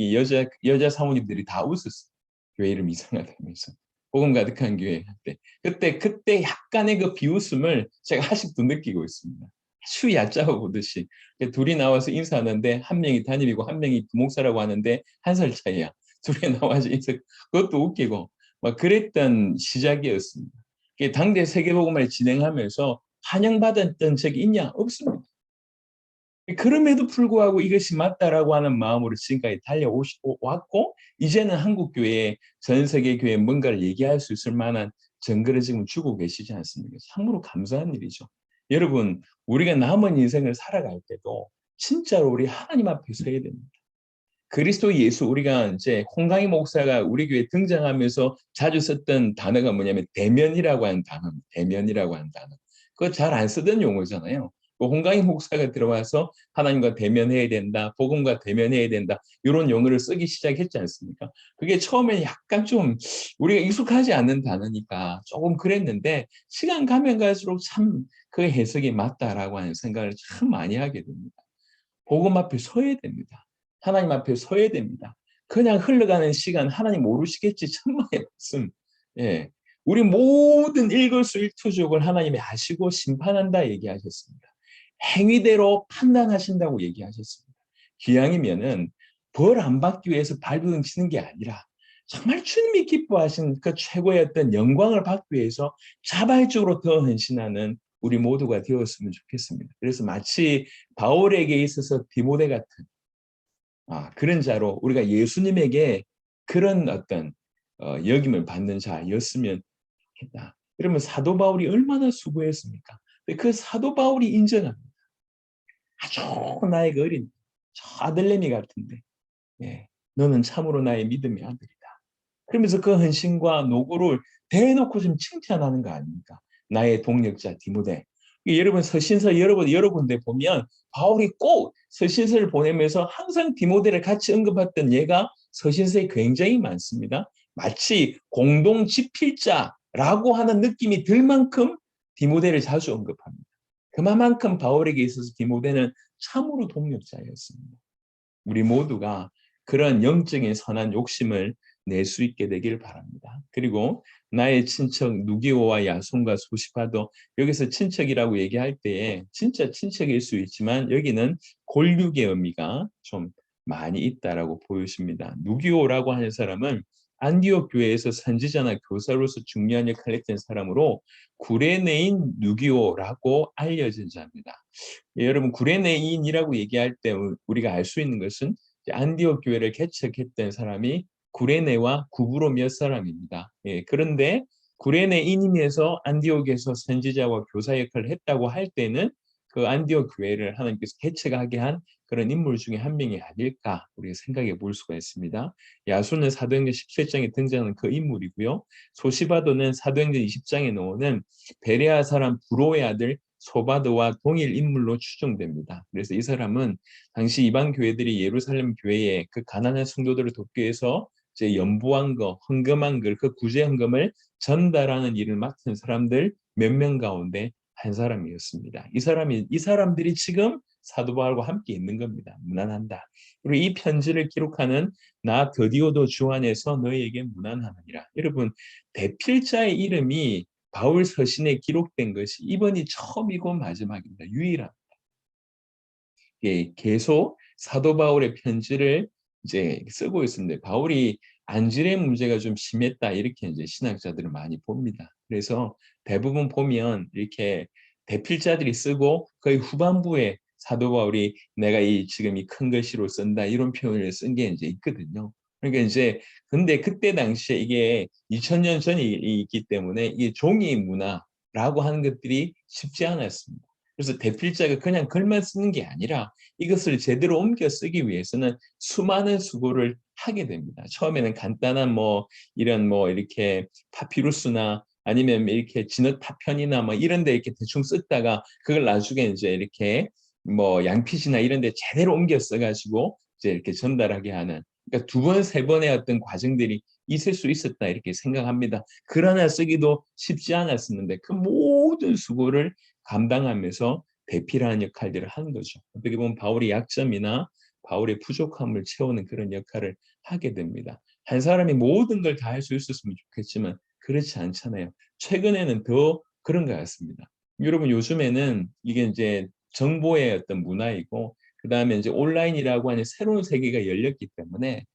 여자 사모님들이 다 웃었어요. 교회 이름 이상하다면서. 복음 가득한 교회 할 때. 그때 약간의 그 비웃음을 제가 아직도 느끼고 있습니다. 아주 얕잡아 보듯이. 둘이 나와서 인사하는데 한 명이 담임이고 한 명이 부목사라고 하는데 한 살 차이야. 둘이 나와서 인사, 그것도 웃기고 막 그랬던 시작이었습니다. 당대 세계복음을 진행하면서 환영받았던 적이 있냐? 없습니다. 그럼에도 불구하고 이것이 맞다라고 하는 마음으로 지금까지 달려왔고 이제는 한국교회에 전 세계 교회에 뭔가를 얘기할 수 있을 만한 증거를 지금 주고 계시지 않습니까? 참으로 감사한 일이죠. 여러분, 우리가 남은 인생을 살아갈 때도 진짜로 우리 하나님 앞에 서야 됩니다. 그리스도 예수, 우리가 이제 홍강희 목사가 우리 교회에 등장하면서 자주 썼던 단어가 뭐냐면 대면이라고 하는 단어입니다. 대면이라고 하는 단어. 그거 잘 안 쓰던 용어잖아요. 홍강희 목사가 들어와서 하나님과 대면해야 된다, 복음과 대면해야 된다, 이런 용어를 쓰기 시작했지 않습니까? 그게 처음에 약간 좀 우리가 익숙하지 않는 단어니까 조금 그랬는데 시간 가면 갈수록 참 그 해석이 맞다라고 하는 생각을 참 많이 하게 됩니다. 복음 앞에 서야 됩니다. 하나님 앞에 서야 됩니다. 그냥 흘러가는 시간 하나님 모르시겠지 천만의 말씀. 예. 우리 모든 일거수일투족을 하나님이 아시고 심판한다 얘기하셨습니다. 행위대로 판단하신다고 얘기하셨습니다. 기왕이면은 벌 안 받기 위해서 발버둥 치는 게 아니라 정말 주님이 기뻐하신 그 최고의 어떤 영광을 받기 위해서 자발적으로 더 헌신하는 우리 모두가 되었으면 좋겠습니다. 그래서 마치 바울에게 있어서 디모데 같은 그런 자로 우리가 예수님에게 그런 어떤 여김을 받는 자였으면 좋겠다. 그러면 사도 바울이 얼마나 수고했습니까? 그 사도 바울이 인정합니다. 아주 나에게 어린 저 아들내미 같은데 너는 참으로 나의 믿음의 아들이다. 그러면서 그 헌신과 노고를 대놓고 좀 칭찬하는 거 아닙니까? 나의 동력자 디모데. 여러분 서신서 여러 군데 보면 바울이 꼭 서신서를 보내면서 항상 디모데를 같이 언급했던 예가 서신서에 굉장히 많습니다. 마치 공동 집필자라고 하는 느낌이 들 만큼 디모데를 자주 언급합니다. 그만큼 바울에게 있어서 디모데는 참으로 동력자였습니다. 우리 모두가 그런 영적인 선한 욕심을 낼 수 있게 되길 바랍니다. 그리고 나의 친척 누기오와 야손과 소시파도 여기서 친척이라고 얘기할 때에 진짜 친척일 수 있지만 여기는 골육의 의미가 좀 많이 있다라고 보여집니다. 누기오라고 하는 사람은 안디옥 교회에서 선지자나 교사로서 중요한 역할을 했던 사람으로 구레네인 누기오라고 알려진 자입니다. 여러분 구레네인이라고 얘기할 때 우리가 알 수 있는 것은 안디옥 교회를 개척했던 사람이 구레네와 구브로 몇 사람입니다. 그런데 구레네인임에서 안디옥에서 선지자와 교사 역할을 했다고 할 때는 그 안디옥 교회를 하나님께서 개척하게 한 그런 인물 중에 한 명이 아닐까 우리가 생각해 볼 수가 있습니다. 야손은 사도행전 17장에 등장하는 그 인물이고요. 소시바도는 사도행전 20장에 나오는 베레아 사람 부로의 아들 소바도와 동일 인물로 추정됩니다. 그래서 이 사람은 당시 이방 교회들이 예루살렘 교회에 그 가난한 성도들을 돕기 위해서 이제 연부한 거, 헌금한 걸, 그 구제 헌금을 전달하는 일을 맡은 사람들 몇 명 가운데 한 사람이었습니다. 이 사람들이 지금 사도 바울과 함께 있는 겁니다. 무난한다. 그리고 이 편지를 기록하는 나 드디오도 주 안에서 너희에게 무난하느니라. 여러분 대필자의 이름이 바울 서신에 기록된 것이 이번이 처음이고 마지막입니다. 유일합니다. 계속 사도 바울의 편지를 이제 쓰고 있습니다. 바울이 안질의 문제가 좀 심했다 이렇게 이제 신학자들은 많이 봅니다. 그래서 대부분 보면 이렇게 대필자들이 쓰고 거의 후반부에 사도 바울이 내가 지금 이 큰 글씨로 쓴다 이런 표현을 쓴 게 이제 있거든요. 그러니까 이제 근데 그때 당시에 이게 2000년 전이 있기 때문에 이게 종이 문화라고 하는 것들이 쉽지 않았습니다. 그래서 대필자가 그냥 글만 쓰는 게 아니라 이것을 제대로 옮겨 쓰기 위해서는 수많은 수고를 하게 됩니다. 처음에는 간단한 이런 이렇게 파피루스나 아니면 이렇게 진흙 파편이나 이런 데 이렇게 대충 썼다가 그걸 나중에 이제 이렇게 양피지나 이런 데 제대로 옮겨 써가지고 이제 이렇게 전달하게 하는 그러니까 두 번, 세 번의 어떤 과정들이 있을 수 있었다 이렇게 생각합니다. 글 하나 쓰기도 쉽지 않았었는데 그 모든 수고를 감당하면서 대필하는 역할들을 하는 거죠. 어떻게 보면 바울의 약점이나 바울의 부족함을 채우는 그런 역할을 하게 됩니다. 한 사람이 모든 걸 다 할 수 있었으면 좋겠지만 그렇지 않잖아요. 최근에는 더 그런 것 같습니다. 여러분 요즘에는 이게 이제 정보의 어떤 문화이고 그다음에 이제 온라인이라고 하는 새로운 세계가 열렸기 때문에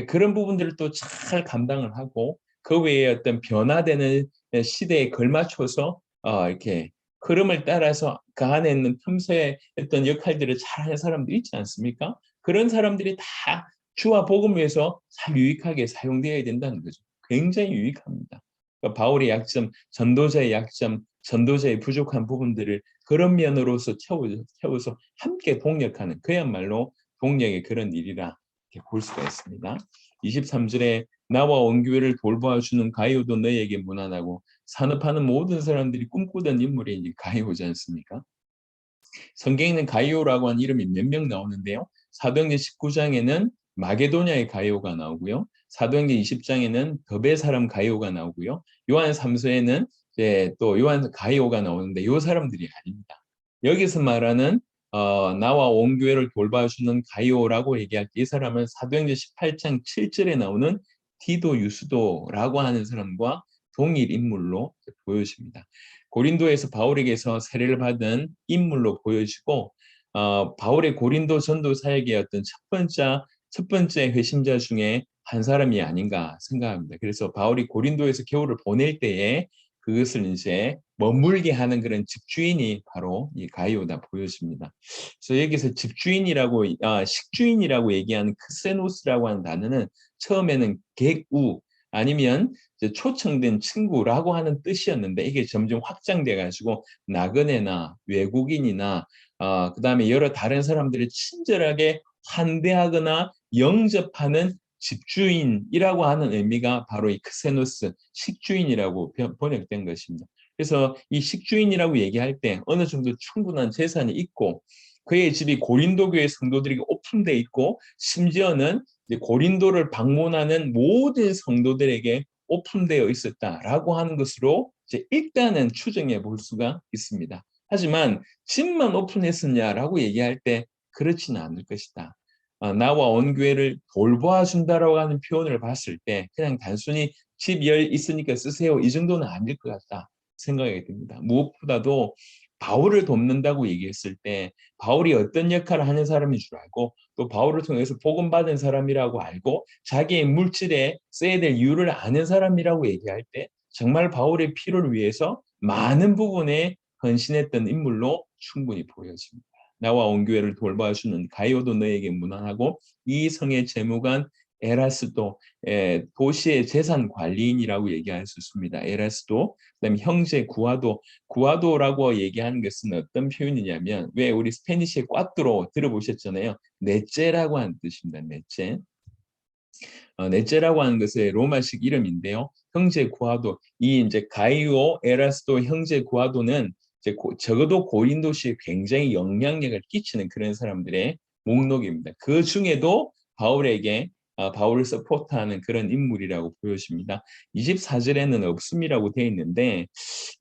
그런 부분들을 또 잘 감당을 하고 그 외에 어떤 변화되는 시대에 걸맞춰서 이렇게 흐름을 따라서 그 안에 있는 틈새의 어떤 역할들을 잘하는 사람도 있지 않습니까? 그런 사람들이 다 주와 복음을 위해서 잘 유익하게 사용되어야 된다는 거죠. 굉장히 유익합니다. 그러니까 바울의 약점, 전도자의 약점, 전도자의 부족한 부분들을 그런 면으로서 채워서 함께 동력하는 그야말로 동력의 그런 일이라 이렇게 볼 수가 있습니다. 23절에 나와 온교회를 돌봐주는 가이오도 너희에게 무난하고 산업하는 모든 사람들이 꿈꾸던 인물이 이제 가이오지 않습니까? 성경에 있는 가이오라고 하는 이름이 몇 명 나오는데요. 사도행전 19장에는 마게도냐의 가이오가 나오고요. 사도행전 20장에는 더베 사람 가이오가 나오고요. 요한 3서에는 이제 또 요한 가이오가 나오는데 요 사람들이 아닙니다. 여기서 말하는 나와 온 교회를 돌봐주는 가이오라고 얘기할 때 이 사람은 사도행전 18장 7절에 나오는 디도 유스도라고 하는 사람과 동일 인물로 보여집니다. 고린도에서 바울에게서 세례를 받은 인물로 보여지고 바울의 고린도 전도 사역의 어떤 첫 번째 회심자 중에 한 사람이 아닌가 생각합니다. 그래서 바울이 고린도에서 교회를 보낼 때에 그것을 이제 머물게 하는 그런 집주인이 바로 이 가이오다 보여집니다. 그래서 여기서 집주인이라고 식주인이라고 얘기하는 크세노스라고 하는 단어는 처음에는 객우 아니면 이제 초청된 친구라고 하는 뜻이었는데 이게 점점 확장돼 가지고 나그네나 외국인이나 그다음에 여러 다른 사람들을 친절하게 환대하거나 영접하는 집주인이라고 하는 의미가 바로 이 크세노스 식주인이라고 번역된 것입니다. 그래서 이 식주인이라고 얘기할 때 어느 정도 충분한 재산이 있고 그의 집이 고린도 교회 성도들에게 오픈돼 있고 심지어는 고린도를 방문하는 모든 성도들에게 오픈되어 있었다라고 하는 것으로 이제 일단은 추정해 볼 수가 있습니다. 하지만 집만 오픈했었냐라고 얘기할 때 그렇지는 않을 것이다. 나와 온 교회를 돌보아준다라고 하는 표현을 봤을 때 그냥 단순히 집 있으니까 쓰세요 이 정도는 아닐 것 같다 생각이 듭니다. 무엇보다도 바울을 돕는다고 얘기했을 때 바울이 어떤 역할을 하는 사람인 줄 알고 또 바울을 통해서 복음 받은 사람이라고 알고 자기의 물질에 써야 될 이유를 아는 사람이라고 얘기할 때 정말 바울의 필요를 위해서 많은 부분에 헌신했던 인물로 충분히 보여집니다. 나와 온 교회를 돌봐주는 가이오도 너에게 문안하고 이 성의 재무관 에라스도 도시의 재산 관리인이라고 얘기할 수 있습니다. 에라스도 그다음에 형제 구아도라고 얘기하는 것은 어떤 표현이냐면 왜 우리 스페니시의 꽈뚜로 들어보셨잖아요. 넷째라고 하는 뜻입니다. 넷째. 넷째라고 하는 것의 로마식 이름인데요. 형제 구아도 이 이제 가이오 에라스도 형제 구아도는 이제 적어도 고린도시에 굉장히 영향력을 끼치는 그런 사람들의 목록입니다. 그 중에도 바울에게 바울을 서포트하는 그런 인물이라고 보여집니다. 24절에는 없음이라고 되어 있는데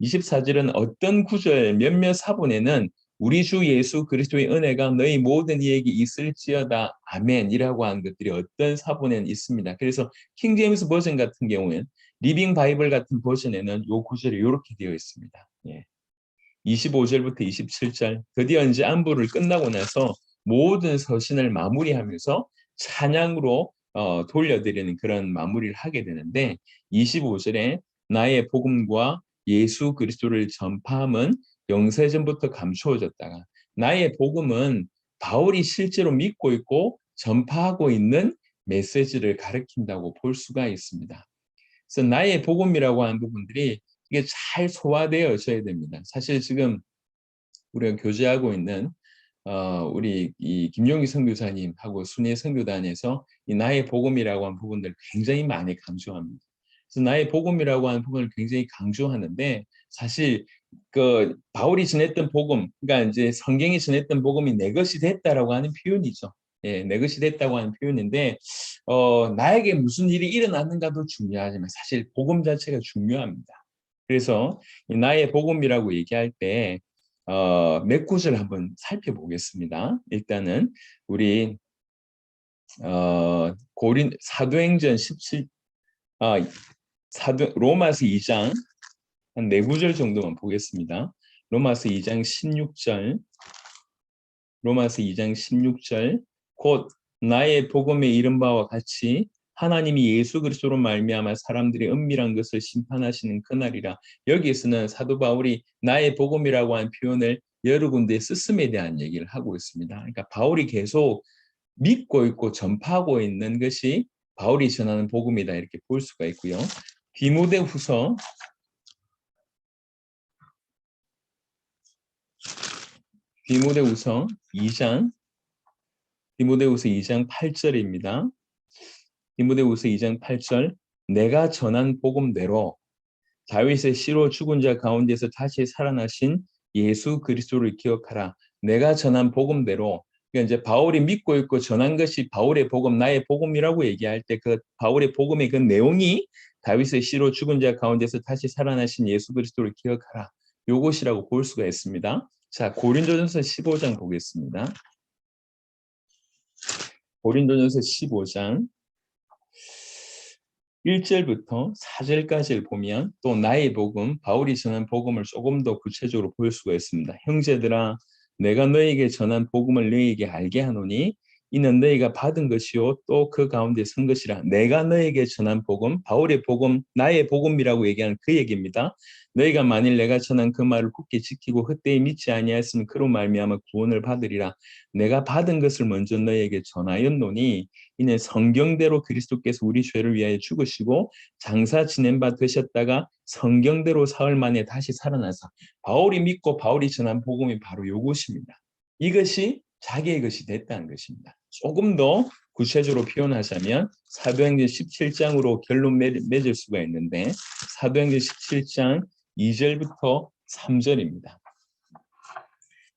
24절은 어떤 구절 몇몇 사본에는 우리 주 예수 그리스도의 은혜가 너희 모든 이에게 있을지어다 아멘이라고 하는 것들이 어떤 사본에는 있습니다. 그래서 킹제임스 버전 같은 경우에는 리빙 바이블 같은 버전에는 이 구절이 이렇게 되어 있습니다. 25절부터 27절 드디어 이제 안부를 끝나고 나서 모든 서신을 마무리하면서 찬양으로 돌려드리는 그런 마무리를 하게 되는데 25절에 나의 복음과 예수 그리스도를 전파함은 영세전부터 감추어졌다가 나의 복음은 바울이 실제로 믿고 있고 전파하고 있는 메시지를 가리킨다고 볼 수가 있습니다. 그래서 나의 복음이라고 하는 부분들이 이게 잘 소화되어져야 됩니다. 사실 지금 우리가 교제하고 있는 우리 이 김용희 선교사님하고 순회 선교단에서 이 나의 복음이라고 하는 부분들 굉장히 많이 강조합니다. 그래서 나의 복음이라고 하는 부분을 굉장히 강조하는데 사실 그 바울이 전했던 복음, 그러니까 이제 성경이 전했던 복음이 내 것이 됐다라고 하는 표현이죠. 내 것이 됐다고 하는 표현인데 나에게 무슨 일이 일어났는가도 중요하지만 사실 복음 자체가 중요합니다. 그래서 이 나의 복음이라고 얘기할 때 몇 구절 한번 살펴보겠습니다. 일단은 우리 사도행전 17 로마서 2장 한 4구절 정도만 보겠습니다. 로마서 2장 16절 로마서 2장 16절 곧 나의 복음에 이른 바와 같이 하나님이 예수 그리스도로 말미암아 사람들의 은밀한 것을 심판하시는 그날이라. 여기에서는 사도 바울이 나의 복음이라고 하는 표현을 여러 군데 쓰음에 대한 얘기를 하고 있습니다. 그러니까 바울이 계속 믿고 있고 전파하고 있는 것이 바울이 전하는 복음이다 이렇게 볼 수가 있고요. 디모데후서 2장 디모데후서 2장 8절입니다. 디모데후서 2장 8절 내가 전한 복음대로 다윗의 씨로 죽은 자 가운데서 다시 살아나신 예수 그리스도를 기억하라. 내가 전한 복음대로 그러니까 이제 바울이 믿고 있고 전한 것이 바울의 복음, 나의 복음이라고 얘기할 때 그 바울의 복음의 그 내용이 다윗의 씨로 죽은 자 가운데서 다시 살아나신 예수 그리스도를 기억하라. 요것이라고 볼 수가 있습니다. 자, 고린도전서 15장 보겠습니다. 고린도전서 15장 1절부터 4절까지를 보면 또 나의 복음, 바울이 전한 복음을 조금 더 구체적으로 볼 수가 있습니다. 형제들아, 내가 너에게 전한 복음을 너에게 알게 하노니 이는 너희가 받은 것이요 또 그 가운데 선 것이라. 내가 너에게 전한 복음, 바울의 복음, 나의 복음이라고 얘기하는 그 얘기입니다. 너희가 만일 내가 전한 그 말을 굳게 지키고 헛되이 믿지 아니하였으면 그로 말미암아 구원을 받으리라. 내가 받은 것을 먼저 너희에게 전하였노니 이는 성경대로 그리스도께서 우리 죄를 위하여 죽으시고 장사 지낸 바 되셨다가 성경대로 사흘 만에 다시 살아나사. 바울이 믿고 바울이 전한 복음이 바로 이것입니다. 이것이 자기의 것이 됐다는 것입니다. 조금 더 구체적으로 표현하자면 사도행전 17장으로 결론 맺을 수가 있는데 사도행전 17장 2절부터 3절입니다.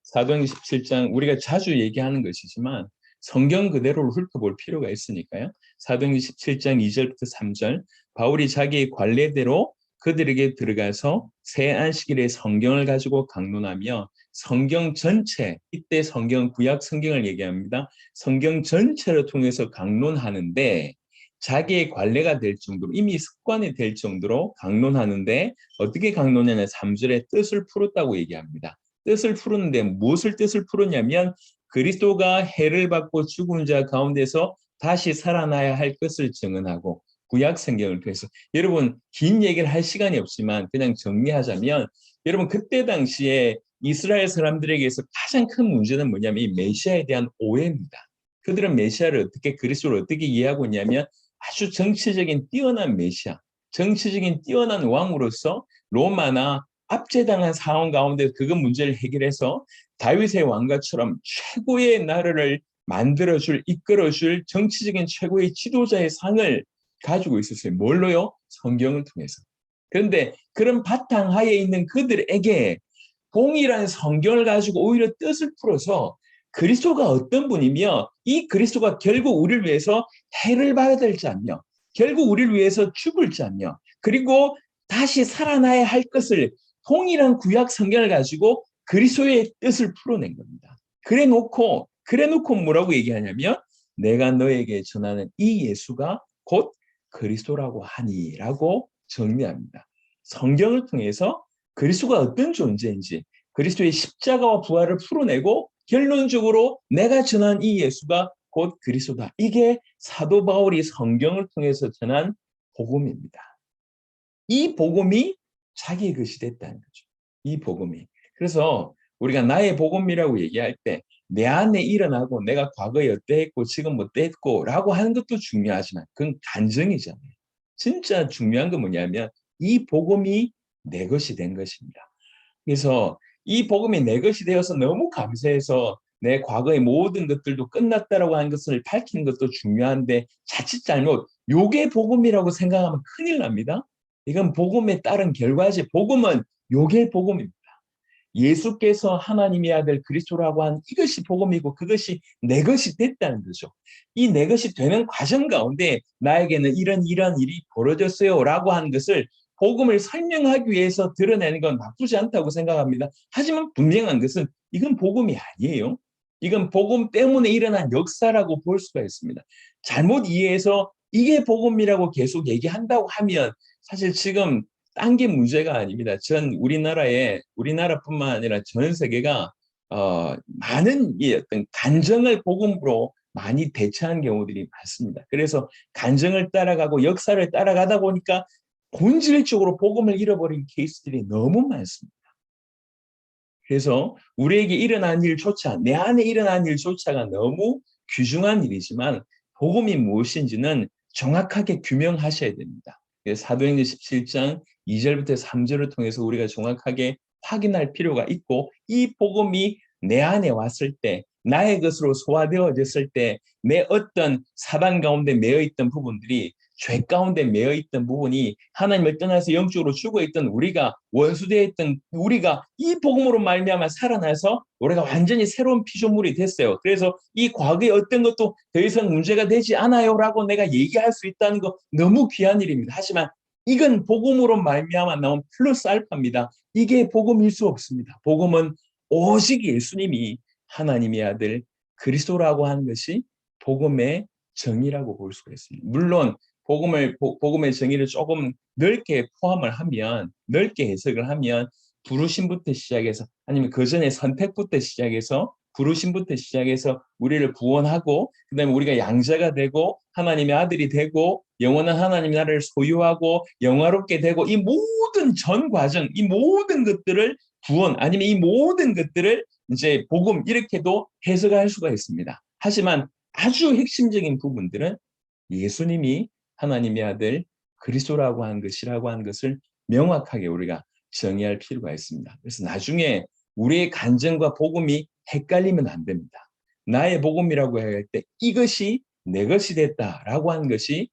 사도행전 17장 우리가 자주 얘기하는 것이지만 성경 그대로를 훑어볼 필요가 있으니까요. 사도행전 17장 2절부터 3절 바울이 자기의 관례대로 그들에게 들어가서 새 안식일에 성경을 가지고 강론하며 성경 전체, 이때 성경 구약 성경을 얘기합니다. 성경 전체를 통해서 강론하는데 자기의 관례가 될 정도로 이미 습관이 될 정도로 강론하는데 어떻게 강론하냐면 3절에 뜻을 풀었다고 얘기합니다. 뜻을 풀었는데 무엇을 뜻을 풀었냐면 그리스도가 해를 받고 죽은 자 가운데서 다시 살아나야 할 것을 증언하고 구약 성경을 통해서 여러분 긴 얘기를 할 시간이 없지만 그냥 정리하자면 여러분 그때 당시에 이스라엘 사람들에게서 가장 큰 문제는 뭐냐면 이 메시아에 대한 오해입니다. 그들은 메시아를 어떻게 그리스도를 어떻게 이해하고 있냐면 아주 정치적인 뛰어난 메시아, 정치적인 뛰어난 왕으로서 로마나 압제당한 상황 가운데 그 문제를 해결해서 다윗의 왕가처럼 최고의 나라를 만들어줄, 이끌어줄 정치적인 최고의 지도자의 상을 가지고 있었어요. 뭘로요? 성경을 통해서. 그런데 그런 바탕하에 있는 그들에게 동일한 성경을 가지고 오히려 뜻을 풀어서 그리스도가 어떤 분이며 이 그리스도가 결국 우리를 위해서 해를 받을 자며 결국 우리를 위해서 죽을 자며 그리고 다시 살아나야 할 것을 동일한 구약 성경을 가지고 그리스도의 뜻을 풀어낸 겁니다. 그래놓고 뭐라고 얘기하냐면 내가 너에게 전하는 이 예수가 곧 그리스도라고 하니라고 정리합니다. 성경을 통해서 그리스도가 어떤 존재인지 그리스도의 십자가와 부활을 풀어내고 결론적으로 내가 전한 이 예수가 곧 그리스도다. 이게 사도 바울이 성경을 통해서 전한 복음입니다. 이 복음이 자기의 것이 됐다는 거죠. 이 복음이. 그래서 우리가 나의 복음이라고 얘기할 때 내 안에 일어나고 내가 과거에 어땠고 지금 어땠고 라고 하는 것도 중요하지만 그건 간증이잖아요. 진짜 중요한 건 뭐냐면 이 복음이 내 것이 된 것입니다. 그래서 이 복음이 내 것이 되어서 너무 감사해서 내 과거의 모든 것들도 끝났다라고 하는 것을 밝히는 것도 중요한데 자칫 잘못 요게 복음이라고 생각하면 큰일 납니다. 이건 복음에 따른 결과지. 복음은 요게 복음입니다. 예수께서 하나님의 아들 그리스도라고 한 이것이 복음이고 그것이 내 것이 됐다는 거죠. 이 내 것이 되는 과정 가운데 나에게는 이런 일이 벌어졌어요 라고 하는 것을 복음을 설명하기 위해서 드러내는 건 나쁘지 않다고 생각합니다. 하지만 분명한 것은 이건 복음이 아니에요. 이건 복음 때문에 일어난 역사라고 볼 수가 있습니다. 잘못 이해해서 이게 복음이라고 계속 얘기한다고 하면 사실 지금 딴 게 문제가 아닙니다. 우리나라뿐만 아니라 전 세계가 많은 이 어떤 간정을 복음으로 많이 대체한 경우들이 많습니다. 그래서 간정을 따라가고 역사를 따라가다 보니까 본질적으로 복음을 잃어버린 케이스들이 너무 많습니다. 그래서 우리에게 일어난 일조차, 내 안에 일어난 일조차가 너무 귀중한 일이지만 복음이 무엇인지는 정확하게 규명하셔야 됩니다. 사도행전 17장 2절부터 3절을 통해서 우리가 정확하게 확인할 필요가 있고 이 복음이 내 안에 왔을 때 나의 것으로 소화되어졌을 때 내 어떤 사단 가운데 매여있던 부분들이 죄 가운데 매여있던 부분이 하나님을 떠나서 영적으로 죽어있던 우리가 원수되어 있던 우리가 이 복음으로 말미암아 살아나서 우리가 완전히 새로운 피조물이 됐어요. 그래서 이 과거의 어떤 것도 더 이상 문제가 되지 않아요 라고 내가 얘기할 수 있다는 거 너무 귀한 일입니다. 하지만 이건 복음으로 말미암아 나온 플러스 알파입니다. 이게 복음일 수 없습니다. 복음은 오직 예수님이 하나님의 아들 그리스도라고 하는 것이 복음의 정의라고 볼 수가 있습니다. 물론 복음의 정의를 조금 넓게 포함을 하면, 넓게 해석을 하면 부르심부터 시작해서, 아니면 그 전에 선택부터 시작해서, 부르심부터 시작해서 우리를 구원하고, 그다음에 우리가 양자가 되고 하나님의 아들이 되고 영원한 하나님 나라를 소유하고 영화롭게 되고, 이 모든 전 과정, 이 모든 것들을 구원, 아니면 이 모든 것들을 이제 복음, 이렇게도 해석할 수가 있습니다. 하지만 아주 핵심적인 부분들은 예수님이 하나님의 아들 그리스도라고 하는 것이라고 하는 것을 명확하게 우리가 정의할 필요가 있습니다. 그래서 나중에 우리의 간증과 복음이 헷갈리면 안 됩니다. 나의 복음이라고 할 때 이것이 내 것이 됐다라고 하는 것이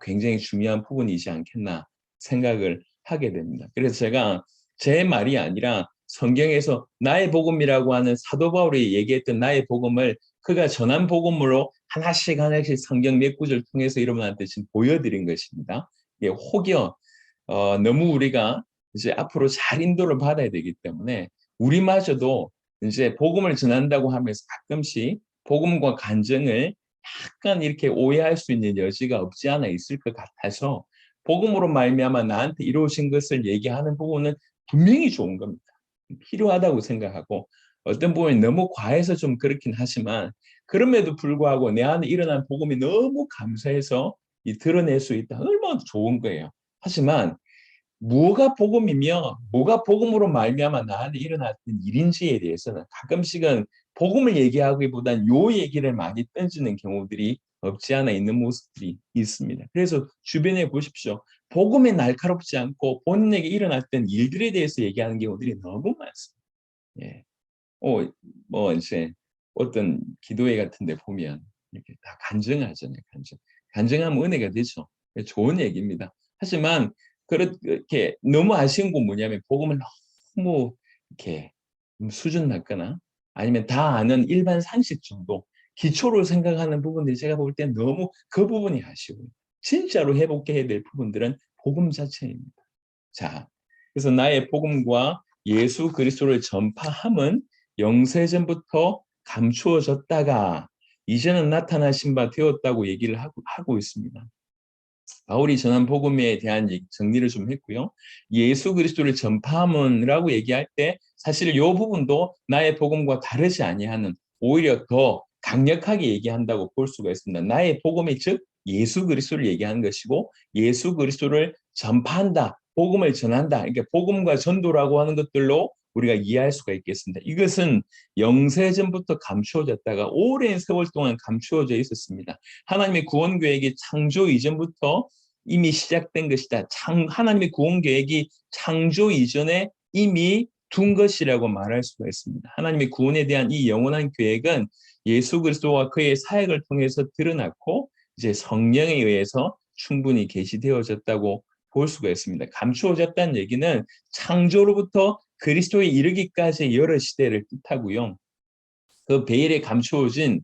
굉장히 중요한 부분이지 않겠나 생각을 하게 됩니다. 그래서 제가 제 말이 아니라 성경에서 나의 복음이라고 하는 사도 바울이 얘기했던 나의 복음을 그가 전한 복음으로 하나씩 하나씩 성경 몇 구절 통해서 여러분한테 지금 보여드린 것입니다. 혹여 너무 우리가 이제 앞으로 잘 인도를 받아야 되기 때문에 우리마저도 이제 복음을 전한다고 하면서 가끔씩 복음과 간증을 약간 이렇게 오해할 수 있는 여지가 없지 않아 있을 것 같아서, 복음으로 말미암아 나한테 이루어진 것을 얘기하는 부분은 분명히 좋은 겁니다. 필요하다고 생각하고, 어떤 부분이 너무 과해서 좀 그렇긴 하지만 그럼에도 불구하고 내 안에 일어난 복음이 너무 감사해서 드러낼 수 있다. 얼마나 좋은 거예요. 하지만 뭐가 복음이며 뭐가 복음으로 말미암아 나한테 일어났던 일인지에 대해서는 가끔씩은 복음을 얘기하기보단 요 얘기를 많이 던지는 경우들이 없지 않아 있는 모습들이 있습니다. 그래서 주변에 보십시오. 복음에 날카롭지 않고 본인에게 일어났던 일들에 대해서 얘기하는 경우들이 너무 많습니다. 예. 뭐 이제 어떤 기도회 같은 데 보면 이렇게 다 간증하잖아요. 간증하면 은혜가 되죠. 좋은 얘기입니다. 하지만 그렇게 너무 아쉬운 건 뭐냐면 복음을 너무 이렇게 수준 낮거나 아니면 다 아는 일반 상식 정도, 기초로 생각하는 부분들이 제가 볼 때 너무 그 부분이 아쉬워요. 진짜로 회복해야 될 부분들은 복음 자체입니다. 자, 그래서 나의 복음과 예수 그리스도를 전파함은 영세전부터 감추어졌다가 이제는 나타나신 바 되었다고 얘기를 하고 있습니다. 바울이 전한 복음에 대한 정리를 좀 했고요. 예수 그리스도를 전파함은라고 얘기할 때 사실 이 부분도 나의 복음과 다르지 아니하는, 오히려 더 강력하게 얘기한다고 볼 수가 있습니다. 나의 복음이 즉 예수 그리스도를 얘기하는 것이고, 예수 그리스도를 전파한다, 복음을 전한다. 그러니까 복음과 전도라고 하는 것들로 우리가 이해할 수가 있겠습니다. 이것은 영세전부터 감추어졌다가 오랜 세월 동안 감추어져 있었습니다. 하나님의 구원 계획이 창조 이전부터 이미 시작된 것이다. 하나님의 구원 계획이 창조 이전에 이미 둔 것이라고 말할 수가 있습니다. 하나님의 구원에 대한 이 영원한 계획은 예수 그리스도와 그의 사역을 통해서 드러났고 이제 성령에 의해서 충분히 계시되어졌다고 볼 수가 있습니다. 감추어졌다는 얘기는 창조로부터 그리스도에 이르기까지 여러 시대를 뜻하고요. 그 베일에 감추어진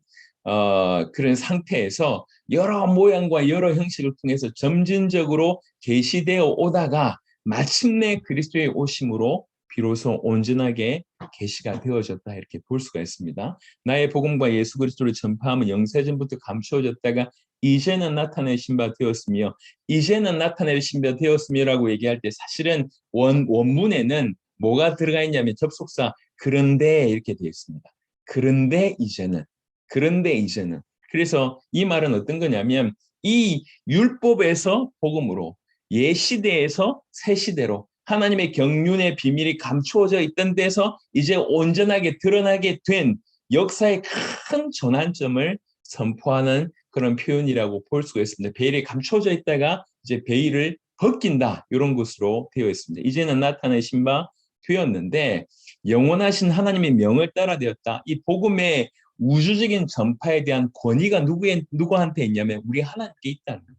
그런 상태에서 여러 모양과 여러 형식을 통해서 점진적으로 계시되어 오다가 마침내 그리스도의 오심으로 비로소 온전하게 계시가 되어졌다, 이렇게 볼 수가 있습니다. 나의 복음과 예수 그리스도를 전파하면 영세전부터 감추어졌다가 이제는 나타내신 바 되었으며, 이제는 나타내신 바 되었으며라고 얘기할 때 사실은 원문에는 뭐가 들어가 있냐면 접속사 그런데 이렇게 되어 있습니다. 그런데 이제는, 그런데 이제는. 그래서 이 말은 어떤 거냐면 이 율법에서 복음으로, 옛시대에서 새시대로 하나님의 경륜의 비밀이 감추어져 있던 데서 이제 온전하게 드러나게 된 역사의 큰 전환점을 선포하는 그런 표현이라고 볼 수가 있습니다. 베일이 감추어져 있다가 이제 베일을 벗긴다, 이런 것으로 되어 있습니다. 이제는 나타내신 바 되었는데 영원하신 하나님의 명을 따라 되었다. 이 복음의 우주적인 전파에 대한 권위가 누구한테 있냐면 우리 하나님께 있다는 겁니다.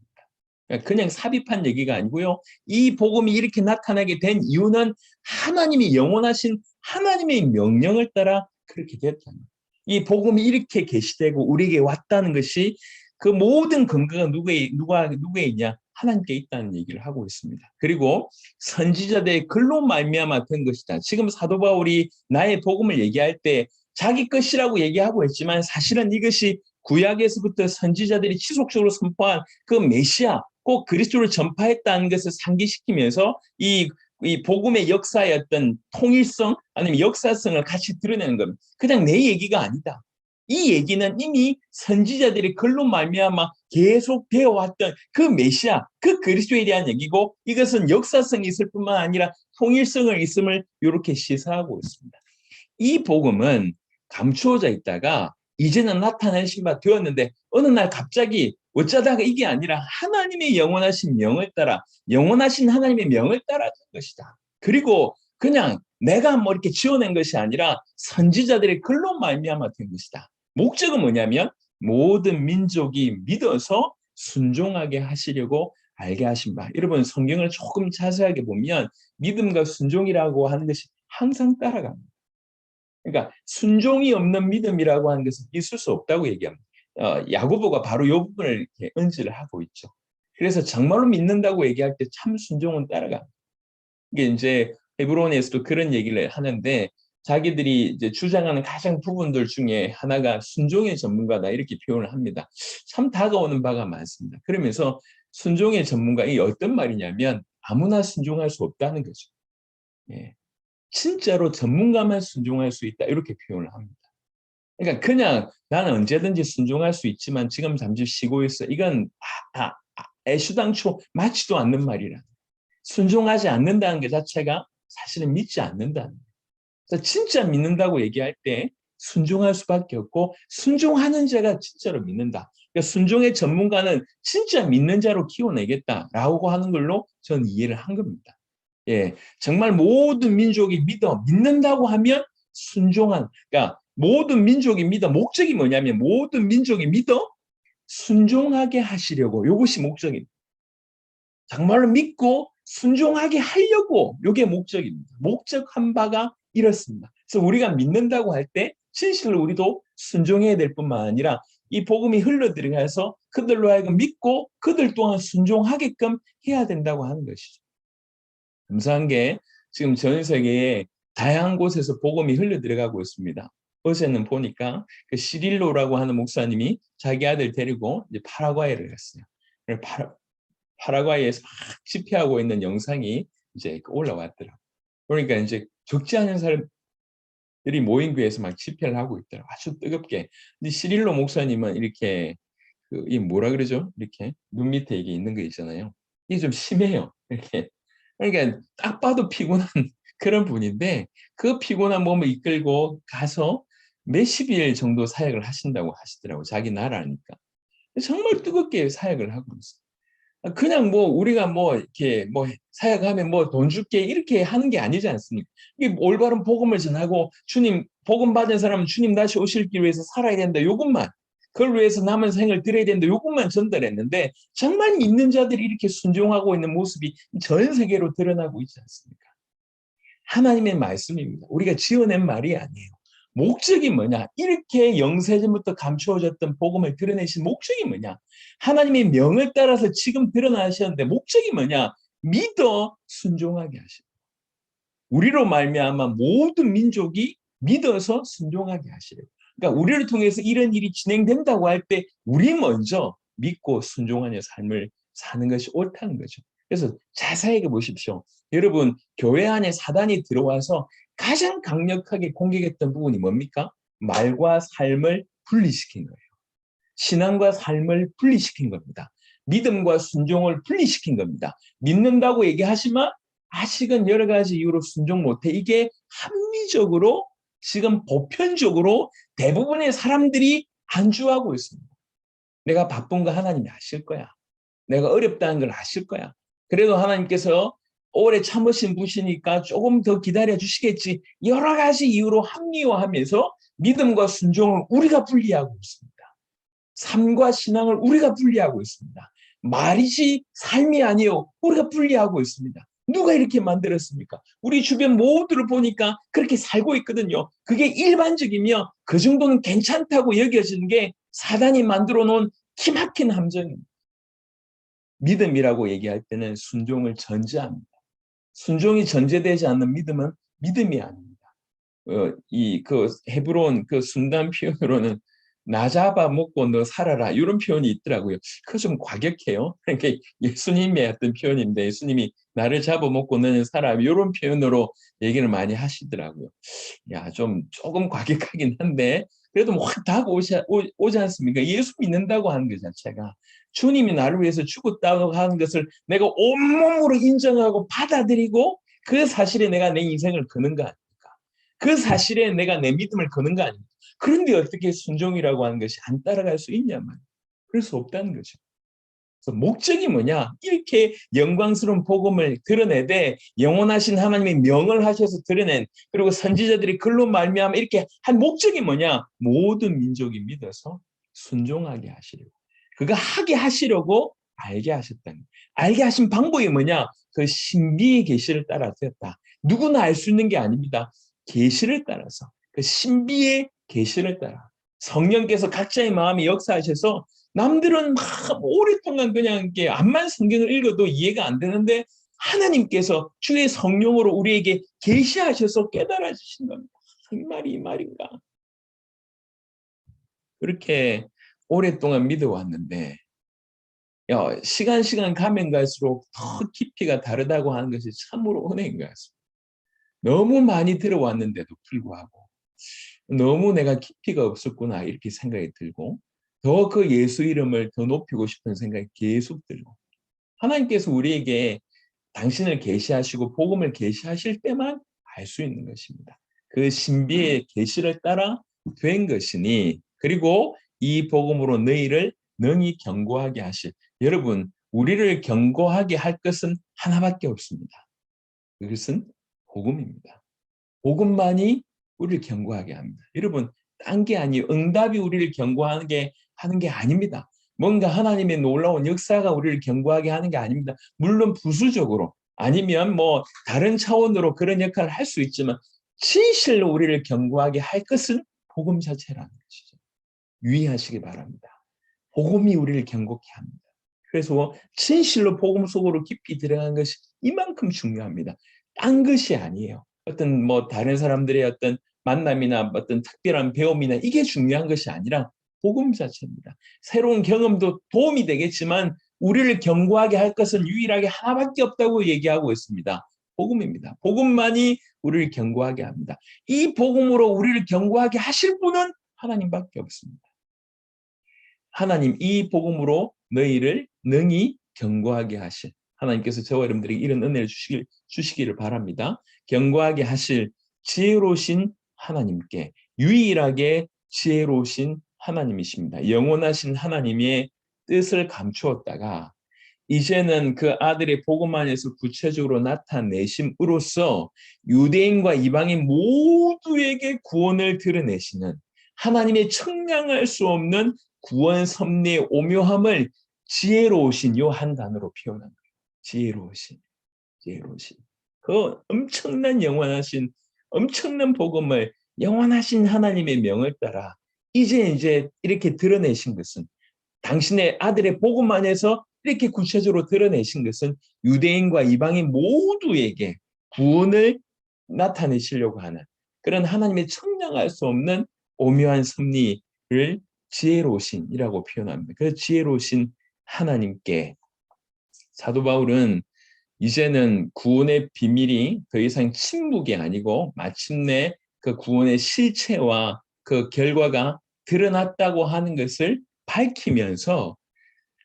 그냥 삽입한 얘기가 아니고요. 이 복음이 이렇게 나타나게 된 이유는 하나님이 영원하신 하나님의 명령을 따라 그렇게 되었다는 겁니다. 이 복음이 이렇게 계시되고 우리에게 왔다는 것이 그 모든 근거가 누구에 있냐? 하나님께 있다는 얘기를 하고 있습니다. 그리고 선지자들의 글로 말미암아 된 것이다. 지금 사도 바울이 나의 복음을 얘기할 때 자기 것이라고 얘기하고 있지만 사실은 이것이 구약에서부터 선지자들이 지속적으로 선포한 그 메시아, 꼭 그리스도를 전파했다는 것을 상기시키면서 이 복음의 역사의 어떤 통일성 아니면 역사성을 같이 드러내는 겁니다. 그냥 내 얘기가 아니다. 이 얘기는 이미 선지자들이 글로 말미암아 계속 되어왔던 그 메시아, 그 그리스도에 대한 얘기고 이것은 역사성이 있을 뿐만 아니라 통일성을 있음을 이렇게 시사하고 있습니다. 이 복음은 감추어져 있다가 이제는 나타날 시기가 되었는데 어느 날 갑자기 어쩌다가 이게 아니라 하나님의 영원하신 명을 따라 영원하신 하나님의 명을 따라준 것이다. 그리고 그냥 내가 뭐 이렇게 지어낸 것이 아니라 선지자들의 글로 말미암아 된 것이다. 목적은 뭐냐면 모든 민족이 믿어서 순종하게 하시려고 알게 하신 바. 여러분 성경을 조금 자세하게 보면 믿음과 순종이라고 하는 것이 항상 따라갑니다. 그러니까 순종이 없는 믿음이라고 하는 것은 있을 수 없다고 얘기합니다. 야고보가 바로 이 부분을 이렇게 언지를 하고 있죠. 그래서 정말로 믿는다고 얘기할 때 참 순종은 따라갑니다. 이게 이제 헤브론에서도 그런 얘기를 하는데 자기들이 이제 주장하는 가장 부분들 중에 하나가 순종의 전문가다 이렇게 표현을 합니다. 참 다가오는 바가 많습니다. 그러면서 순종의 전문가 이 어떤 말이냐면 아무나 순종할 수 없다는 거죠. 예. 진짜로 전문가만 순종할 수 있다 이렇게 표현을 합니다. 그러니까 그냥 나는 언제든지 순종할 수 있지만 지금 잠시 쉬고 있어. 이건 애수당초 맞지도 않는 말이라. 순종하지 않는다는 것 자체가 사실은 믿지 않는다는 거예요. 그래서 진짜 믿는다고 얘기할 때 순종할 수밖에 없고 순종하는 자가 진짜로 믿는다. 그러니까 순종의 전문가는 진짜 믿는 자로 키워내겠다라고 하는 걸로 저는 이해를 한 겁니다. 예, 정말 모든 민족이 믿는다고 하면 순종한, 그러니까 모든 민족이 믿어. 목적이 뭐냐면 모든 민족이 믿어 순종하게 하시려고. 이것이 목적입니다. 정말로 믿고 순종하게 하려고 이게 목적입니다. 목적한 바가 이렇습니다. 그래서 우리가 믿는다고 할 때 진실로 우리도 순종해야 될 뿐만 아니라 이 복음이 흘러들어가서 그들로 하여금 믿고 그들 또한 순종하게끔 해야 된다고 하는 것이죠. 감사한 게 지금 전 세계에 다양한 곳에서 복음이 흘러들어가고 있습니다. 어제는 보니까 그 시릴로라고 하는 목사님이 자기 아들 데리고 이제 파라과이를 갔어요. 파라과이에서 막 집회하고 있는 영상이 이제 올라왔더라고요. 그러니까 이제 적지 않은 사람들이 모인 교회에서 막 집회를 하고 있더라고요. 아주 뜨겁게. 근데 시릴로 목사님은 이렇게 이 뭐라 그러죠? 이렇게 눈 밑에 이게 있는 거 있잖아요. 이게 좀 심해요. 이렇게. 그러니까 딱 봐도 피곤한 그런 분인데 그 피곤한 몸을 이끌고 가서 몇십 일 정도 사역을 하신다고 하시더라고요. 자기 나라니까. 정말 뜨겁게 사역을 하고 있어요. 그냥 뭐 우리가 뭐 이렇게 뭐 사역하면 뭐 돈 줄게 이렇게 하는 게 아니지 않습니까? 이게 올바른 복음을 전하고 주님 복음 받은 사람은 주님 다시 오실 길 위해서 살아야 된다. 요것만 그걸 위해서 남은 생을 드려야 된다. 요것만 전달했는데 정말 믿는 자들이 이렇게 순종하고 있는 모습이 전 세계로 드러나고 있지 않습니까? 하나님의 말씀입니다. 우리가 지어낸 말이 아니에요. 목적이 뭐냐? 이렇게 영세전부터 감추어졌던 복음을 드러내신 목적이 뭐냐? 하나님의 명을 따라서 지금 드러나셨는데 목적이 뭐냐? 믿어 순종하게 하시고 우리로 말미암아 모든 민족이 믿어서 순종하게 하시려고. 그러니까 우리를 통해서 이런 일이 진행된다고 할 때 우리 먼저 믿고 순종하는 삶을 사는 것이 옳다는 거죠. 그래서 자세하게 보십시오. 여러분 교회 안에 사단이 들어와서 가장 강력하게 공격했던 부분이 뭡니까? 말과 삶을 분리시킨 거예요. 신앙과 삶을 분리시킨 겁니다. 믿음과 순종을 분리시킨 겁니다. 믿는다고 얘기하지만 아직은 여러 가지 이유로 순종 못해. 이게 합리적으로 지금 보편적으로 대부분의 사람들이 안주하고 있습니다. 내가 바쁜 거 하나님이 아실 거야. 내가 어렵다는 걸 아실 거야. 그래도 하나님께서 오래 참으신 분이니까 조금 더 기다려 주시겠지. 여러 가지 이유로 합리화하면서 믿음과 순종을 우리가 분리하고 있습니다. 삶과 신앙을 우리가 분리하고 있습니다. 말이지 삶이 아니요. 우리가 분리하고 있습니다. 누가 이렇게 만들었습니까? 우리 주변 모두를 보니까 그렇게 살고 있거든요. 그게 일반적이며 그 정도는 괜찮다고 여겨지는 게 사단이 만들어 놓은 기막힌 함정입니다. 믿음이라고 얘기할 때는 순종을 전제합니다. 순종이 전제되지 않는 믿음은 믿음이 아닙니다. 그 헤브론 그 순단 표현으로는 나 잡아 먹고 너 살아라 이런 표현이 있더라고요. 그거 좀 과격해요. 그러니까 예수님의 어떤 표현인데 예수님이 나를 잡아 먹고 너는 살아 이런 표현으로 얘기를 많이 하시더라고요. 야, 조금 과격하긴 한데 그래도 확 다가오지 않습니까? 예수 믿는다고 하는 것 자체가 주님이 나를 위해서 죽었다고 하는 것을 내가 온몸으로 인정하고 받아들이고 그 사실에 내가 내 인생을 거는 거 아닙니까? 그 사실에 내가 내 믿음을 거는 거 아닙니까? 그런데 어떻게 순종이라고 하는 것이 안 따라갈 수 있냐 말이에요. 그럴 수 없다는 거죠. 그래서 목적이 뭐냐? 이렇게 영광스러운 복음을 드러내되 영원하신 하나님의 명을 하셔서 드러낸 그리고 선지자들이 글로 말미암아 이렇게 한 목적이 뭐냐? 모든 민족이 믿어서 순종하게 하시려고. 그거 하게 하시려고 알게 하셨다는 거예요. 알게 하신 방법이 뭐냐? 그 신비의 계시를 따라 되었다. 누구나 알 수 있는 게 아닙니다. 계시를 따라서 그 신비의 계시를 따라 성령께서 각자의 마음에 역사하셔서 남들은 막 오랫동안 그냥 이렇게 암만 성경을 읽어도 이해가 안 되는데 하나님께서 주의 성령으로 우리에게 계시하셔서 깨달아 주신 겁니다. 이 말이 이 말인가? 그렇게 오랫동안 믿어왔는데 시간 가면 갈수록 더 깊이가 다르다고 하는 것이 참으로 은혜인 것 같습니다. 너무 많이 들어왔는데도 불구하고 너무 내가 깊이가 없었구나 이렇게 생각이 들고 더 그 예수 이름을 더 높이고 싶은 생각이 계속 들고 하나님께서 우리에게 당신을 계시하시고 복음을 계시하실 때만 알 수 있는 것입니다. 그 신비의 계시를 따라 된 것이니 그리고 이 복음으로 너희를 능히 견고하게 하실 여러분 우리를 견고하게 할 것은 하나밖에 없습니다. 그것은 복음입니다. 복음만이 우리를 견고하게 합니다. 여러분, 딴 게 아니에요. 응답이 우리를 견고하게 하는 게 아닙니다. 뭔가 하나님의 놀라운 역사가 우리를 견고하게 하는 게 아닙니다. 물론 부수적으로 아니면 뭐 다른 차원으로 그런 역할을 할 수 있지만 진실로 우리를 견고하게 할 것은 복음 자체라는 것이죠. 유의하시기 바랍니다. 복음이 우리를 견고케 합니다. 그래서 진실로 복음 속으로 깊이 들어간 것이 이만큼 중요합니다. 딴 것이 아니에요. 어떤 뭐 다른 사람들의 어떤 만남이나 어떤 특별한 배움이나 이게 중요한 것이 아니라 복음 자체입니다. 새로운 경험도 도움이 되겠지만 우리를 견고하게 할 것은 유일하게 하나밖에 없다고 얘기하고 있습니다. 복음입니다. 복음만이 우리를 견고하게 합니다. 이 복음으로 우리를 견고하게 하실 분은 하나님밖에 없습니다. 하나님 이 복음으로 너희를 능히 견고하게 하실 하나님께서 저와 여러분들에게 이런 은혜를 주시기를 바랍니다. 견고하게 하실 지혜로우신 하나님께 유일하게 지혜로우신 하나님이십니다. 영원하신 하나님의 뜻을 감추었다가 이제는 그 아들의 복음 안에서 구체적으로 나타내심으로써 유대인과 이방인 모두에게 구원을 드러내시는 하나님의 청량할 수 없는 구원 섭리의 오묘함을 지혜로우신 요 한 단어로 표현합니다. 지혜로우신. 그 엄청난 영원하신 엄청난 복음을 영원하신 하나님의 명을 따라 이제 이렇게 드러내신 것은 당신의 아들의 복음 안에서 이렇게 구체적으로 드러내신 것은 유대인과 이방인 모두에게 구원을 나타내시려고 하는 그런 하나님의 청량할 수 없는 오묘한 섭리를 지혜로우신이라고 표현합니다. 그래서 지혜로우신 하나님께 사도 바울은 이제는 구원의 비밀이 더 이상 침묵이 아니고 마침내 그 구원의 실체와 그 결과가 드러났다고 하는 것을 밝히면서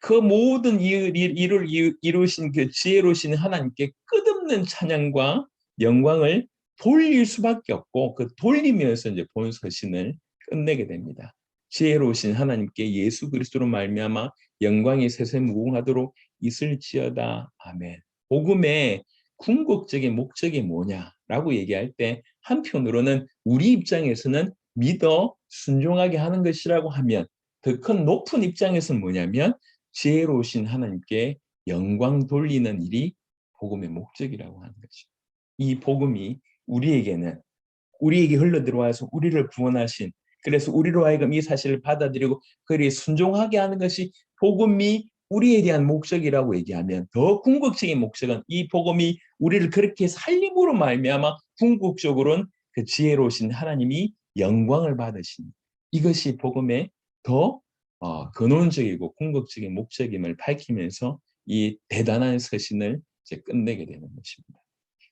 그 모든 일을 이루신 그 지혜로우신 하나님께 끝없는 찬양과 영광을 돌릴 수밖에 없고 그 돌리면서 이제 본 서신을 끝내게 됩니다. 지혜로우신 하나님께 예수 그리스도로 말미암아 영광이 세세 무궁하도록 있을지어다. 아멘. 복음의 궁극적인 목적이 뭐냐라고 얘기할 때 한편으로는 우리 입장에서는 믿어 순종하게 하는 것이라고 하면 더 큰 높은 입장에서는 뭐냐면 지혜로우신 하나님께 영광 돌리는 일이 복음의 목적이라고 하는 거죠. 이 복음이 우리에게 흘러들어와서 우리를 구원하신 그래서 우리로 하여금 이 사실을 받아들이고 그리 순종하게 하는 것이 복음이 우리에 대한 목적이라고 얘기하면 더 궁극적인 목적은 이 복음이 우리를 그렇게 살림으로 말미암아 궁극적으로는 그 지혜로우신 하나님이 영광을 받으신 이것이 복음의 더 근원적이고 궁극적인 목적임을 밝히면서 이 대단한 서신을 이제 끝내게 되는 것입니다.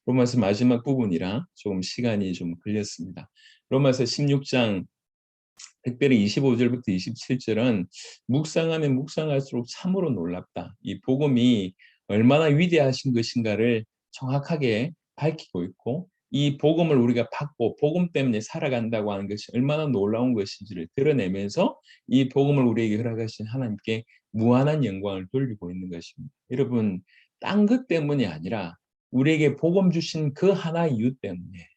로마서 마지막 부분이라 조금 시간이 좀 걸렸습니다. 로마서 16장 특별히 25절부터 27절은 묵상하면 묵상할수록 참으로 놀랍다. 이 복음이 얼마나 위대하신 것인가를 정확하게 밝히고 있고 이 복음을 우리가 받고 복음 때문에 살아간다고 하는 것이 얼마나 놀라운 것인지를 드러내면서 이 복음을 우리에게 허락하신 하나님께 무한한 영광을 돌리고 있는 것입니다. 여러분, 딴 것 때문이 아니라 우리에게 복음 주신 그 하나 이유 때문에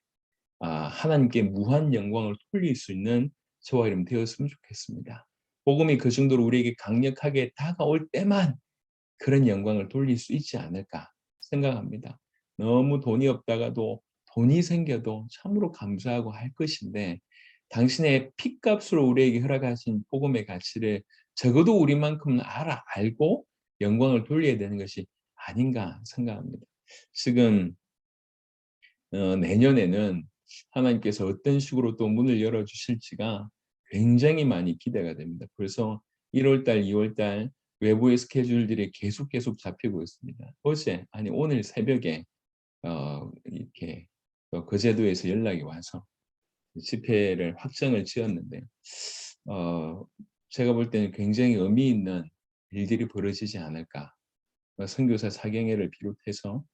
하나님께 무한 영광을 돌릴 수 있는 저와 여러분 되었으면 좋겠습니다. 복음이 그 정도로 우리에게 강력하게 다가올 때만 그런 영광을 돌릴 수 있지 않을까 생각합니다. 너무 돈이 없다가도 돈이 생겨도 참으로 감사하고 할 것인데 당신의 핏값으로 우리에게 허락하신 복음의 가치를 적어도 우리만큼은 알고 영광을 돌려야 되는 것이 아닌가 생각합니다. 지금 내년에는 하나님께서 어떤 식으로 또 문을 열어주실지가 굉장히 많이 기대가 됩니다. 그래서 1월 달, 2월 달 외부의 스케줄들이 계속 잡히고 있습니다. 오늘 새벽에 이렇게 거제도에서 연락이 와서 집회를 확정을 지었는데 제가 볼 때는 굉장히 의미 있는 일들이 벌어지지 않을까. 선교사 사경회를 비롯해서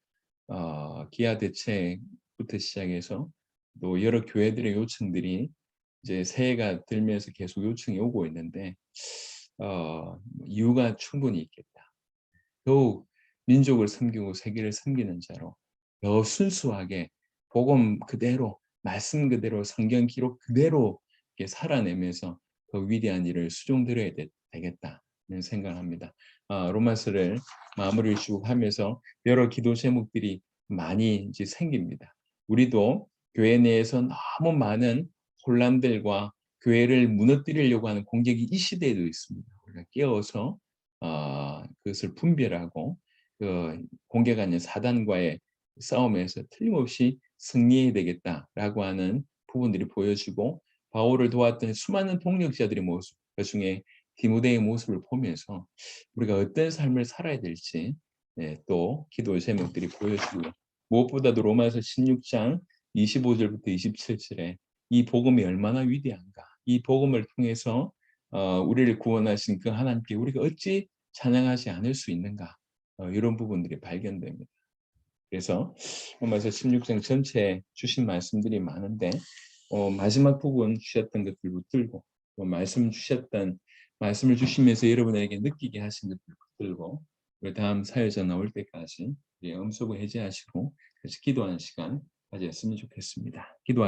기아 대책부터 시작해서 또 여러 교회들의 요청들이 이제 새해가 들면서 계속 요청이 오고 있는데 이유가 충분히 있겠다. 더욱 민족을 섬기고 세계를 섬기는 자로 더 순수하게 복음 그대로 말씀 그대로 성경 기록 그대로 이렇게 살아내면서 더 위대한 일을 수종드려야 되겠다는 생각합니다. 로마서를 마무리를 쭉 하면서 여러 기도 제목들이 많이 이제 생깁니다. 우리도 교회 내에서 너무 많은 혼란들과 교회를 무너뜨리려고 하는 공격이 이 시대에도 있습니다. 우리가 깨어서 그것을 분별하고 그 공격하는 사단과의 싸움에서 틀림없이 승리해야 되겠다라고 하는 부분들이 보여지고 바울을 도왔던 수많은 동력자들의 모습, 그중에 디모데의 모습을 보면서 우리가 어떤 삶을 살아야 될지 또 기도 제목들이 보여지고 무엇보다도 로마서 16장 25절부터 27절에 이 복음이 얼마나 위대한가, 이 복음을 통해서 우리를 구원하신 그 하나님께 우리가 어찌 찬양하지 않을 수 있는가, 이런 부분들이 발견됩니다. 그래서 로마서 16장 전체에 주신 말씀들이 많은데 마지막 부분 주셨던 것들 붙들고 또 말씀을 주시면서 여러분에게 느끼게 하신 것들 붙들고 우리 다음 사회자 나올 때까지 음소거 해제하시고 같이 기도하는 시간 가졌으면 좋겠습니다. 기도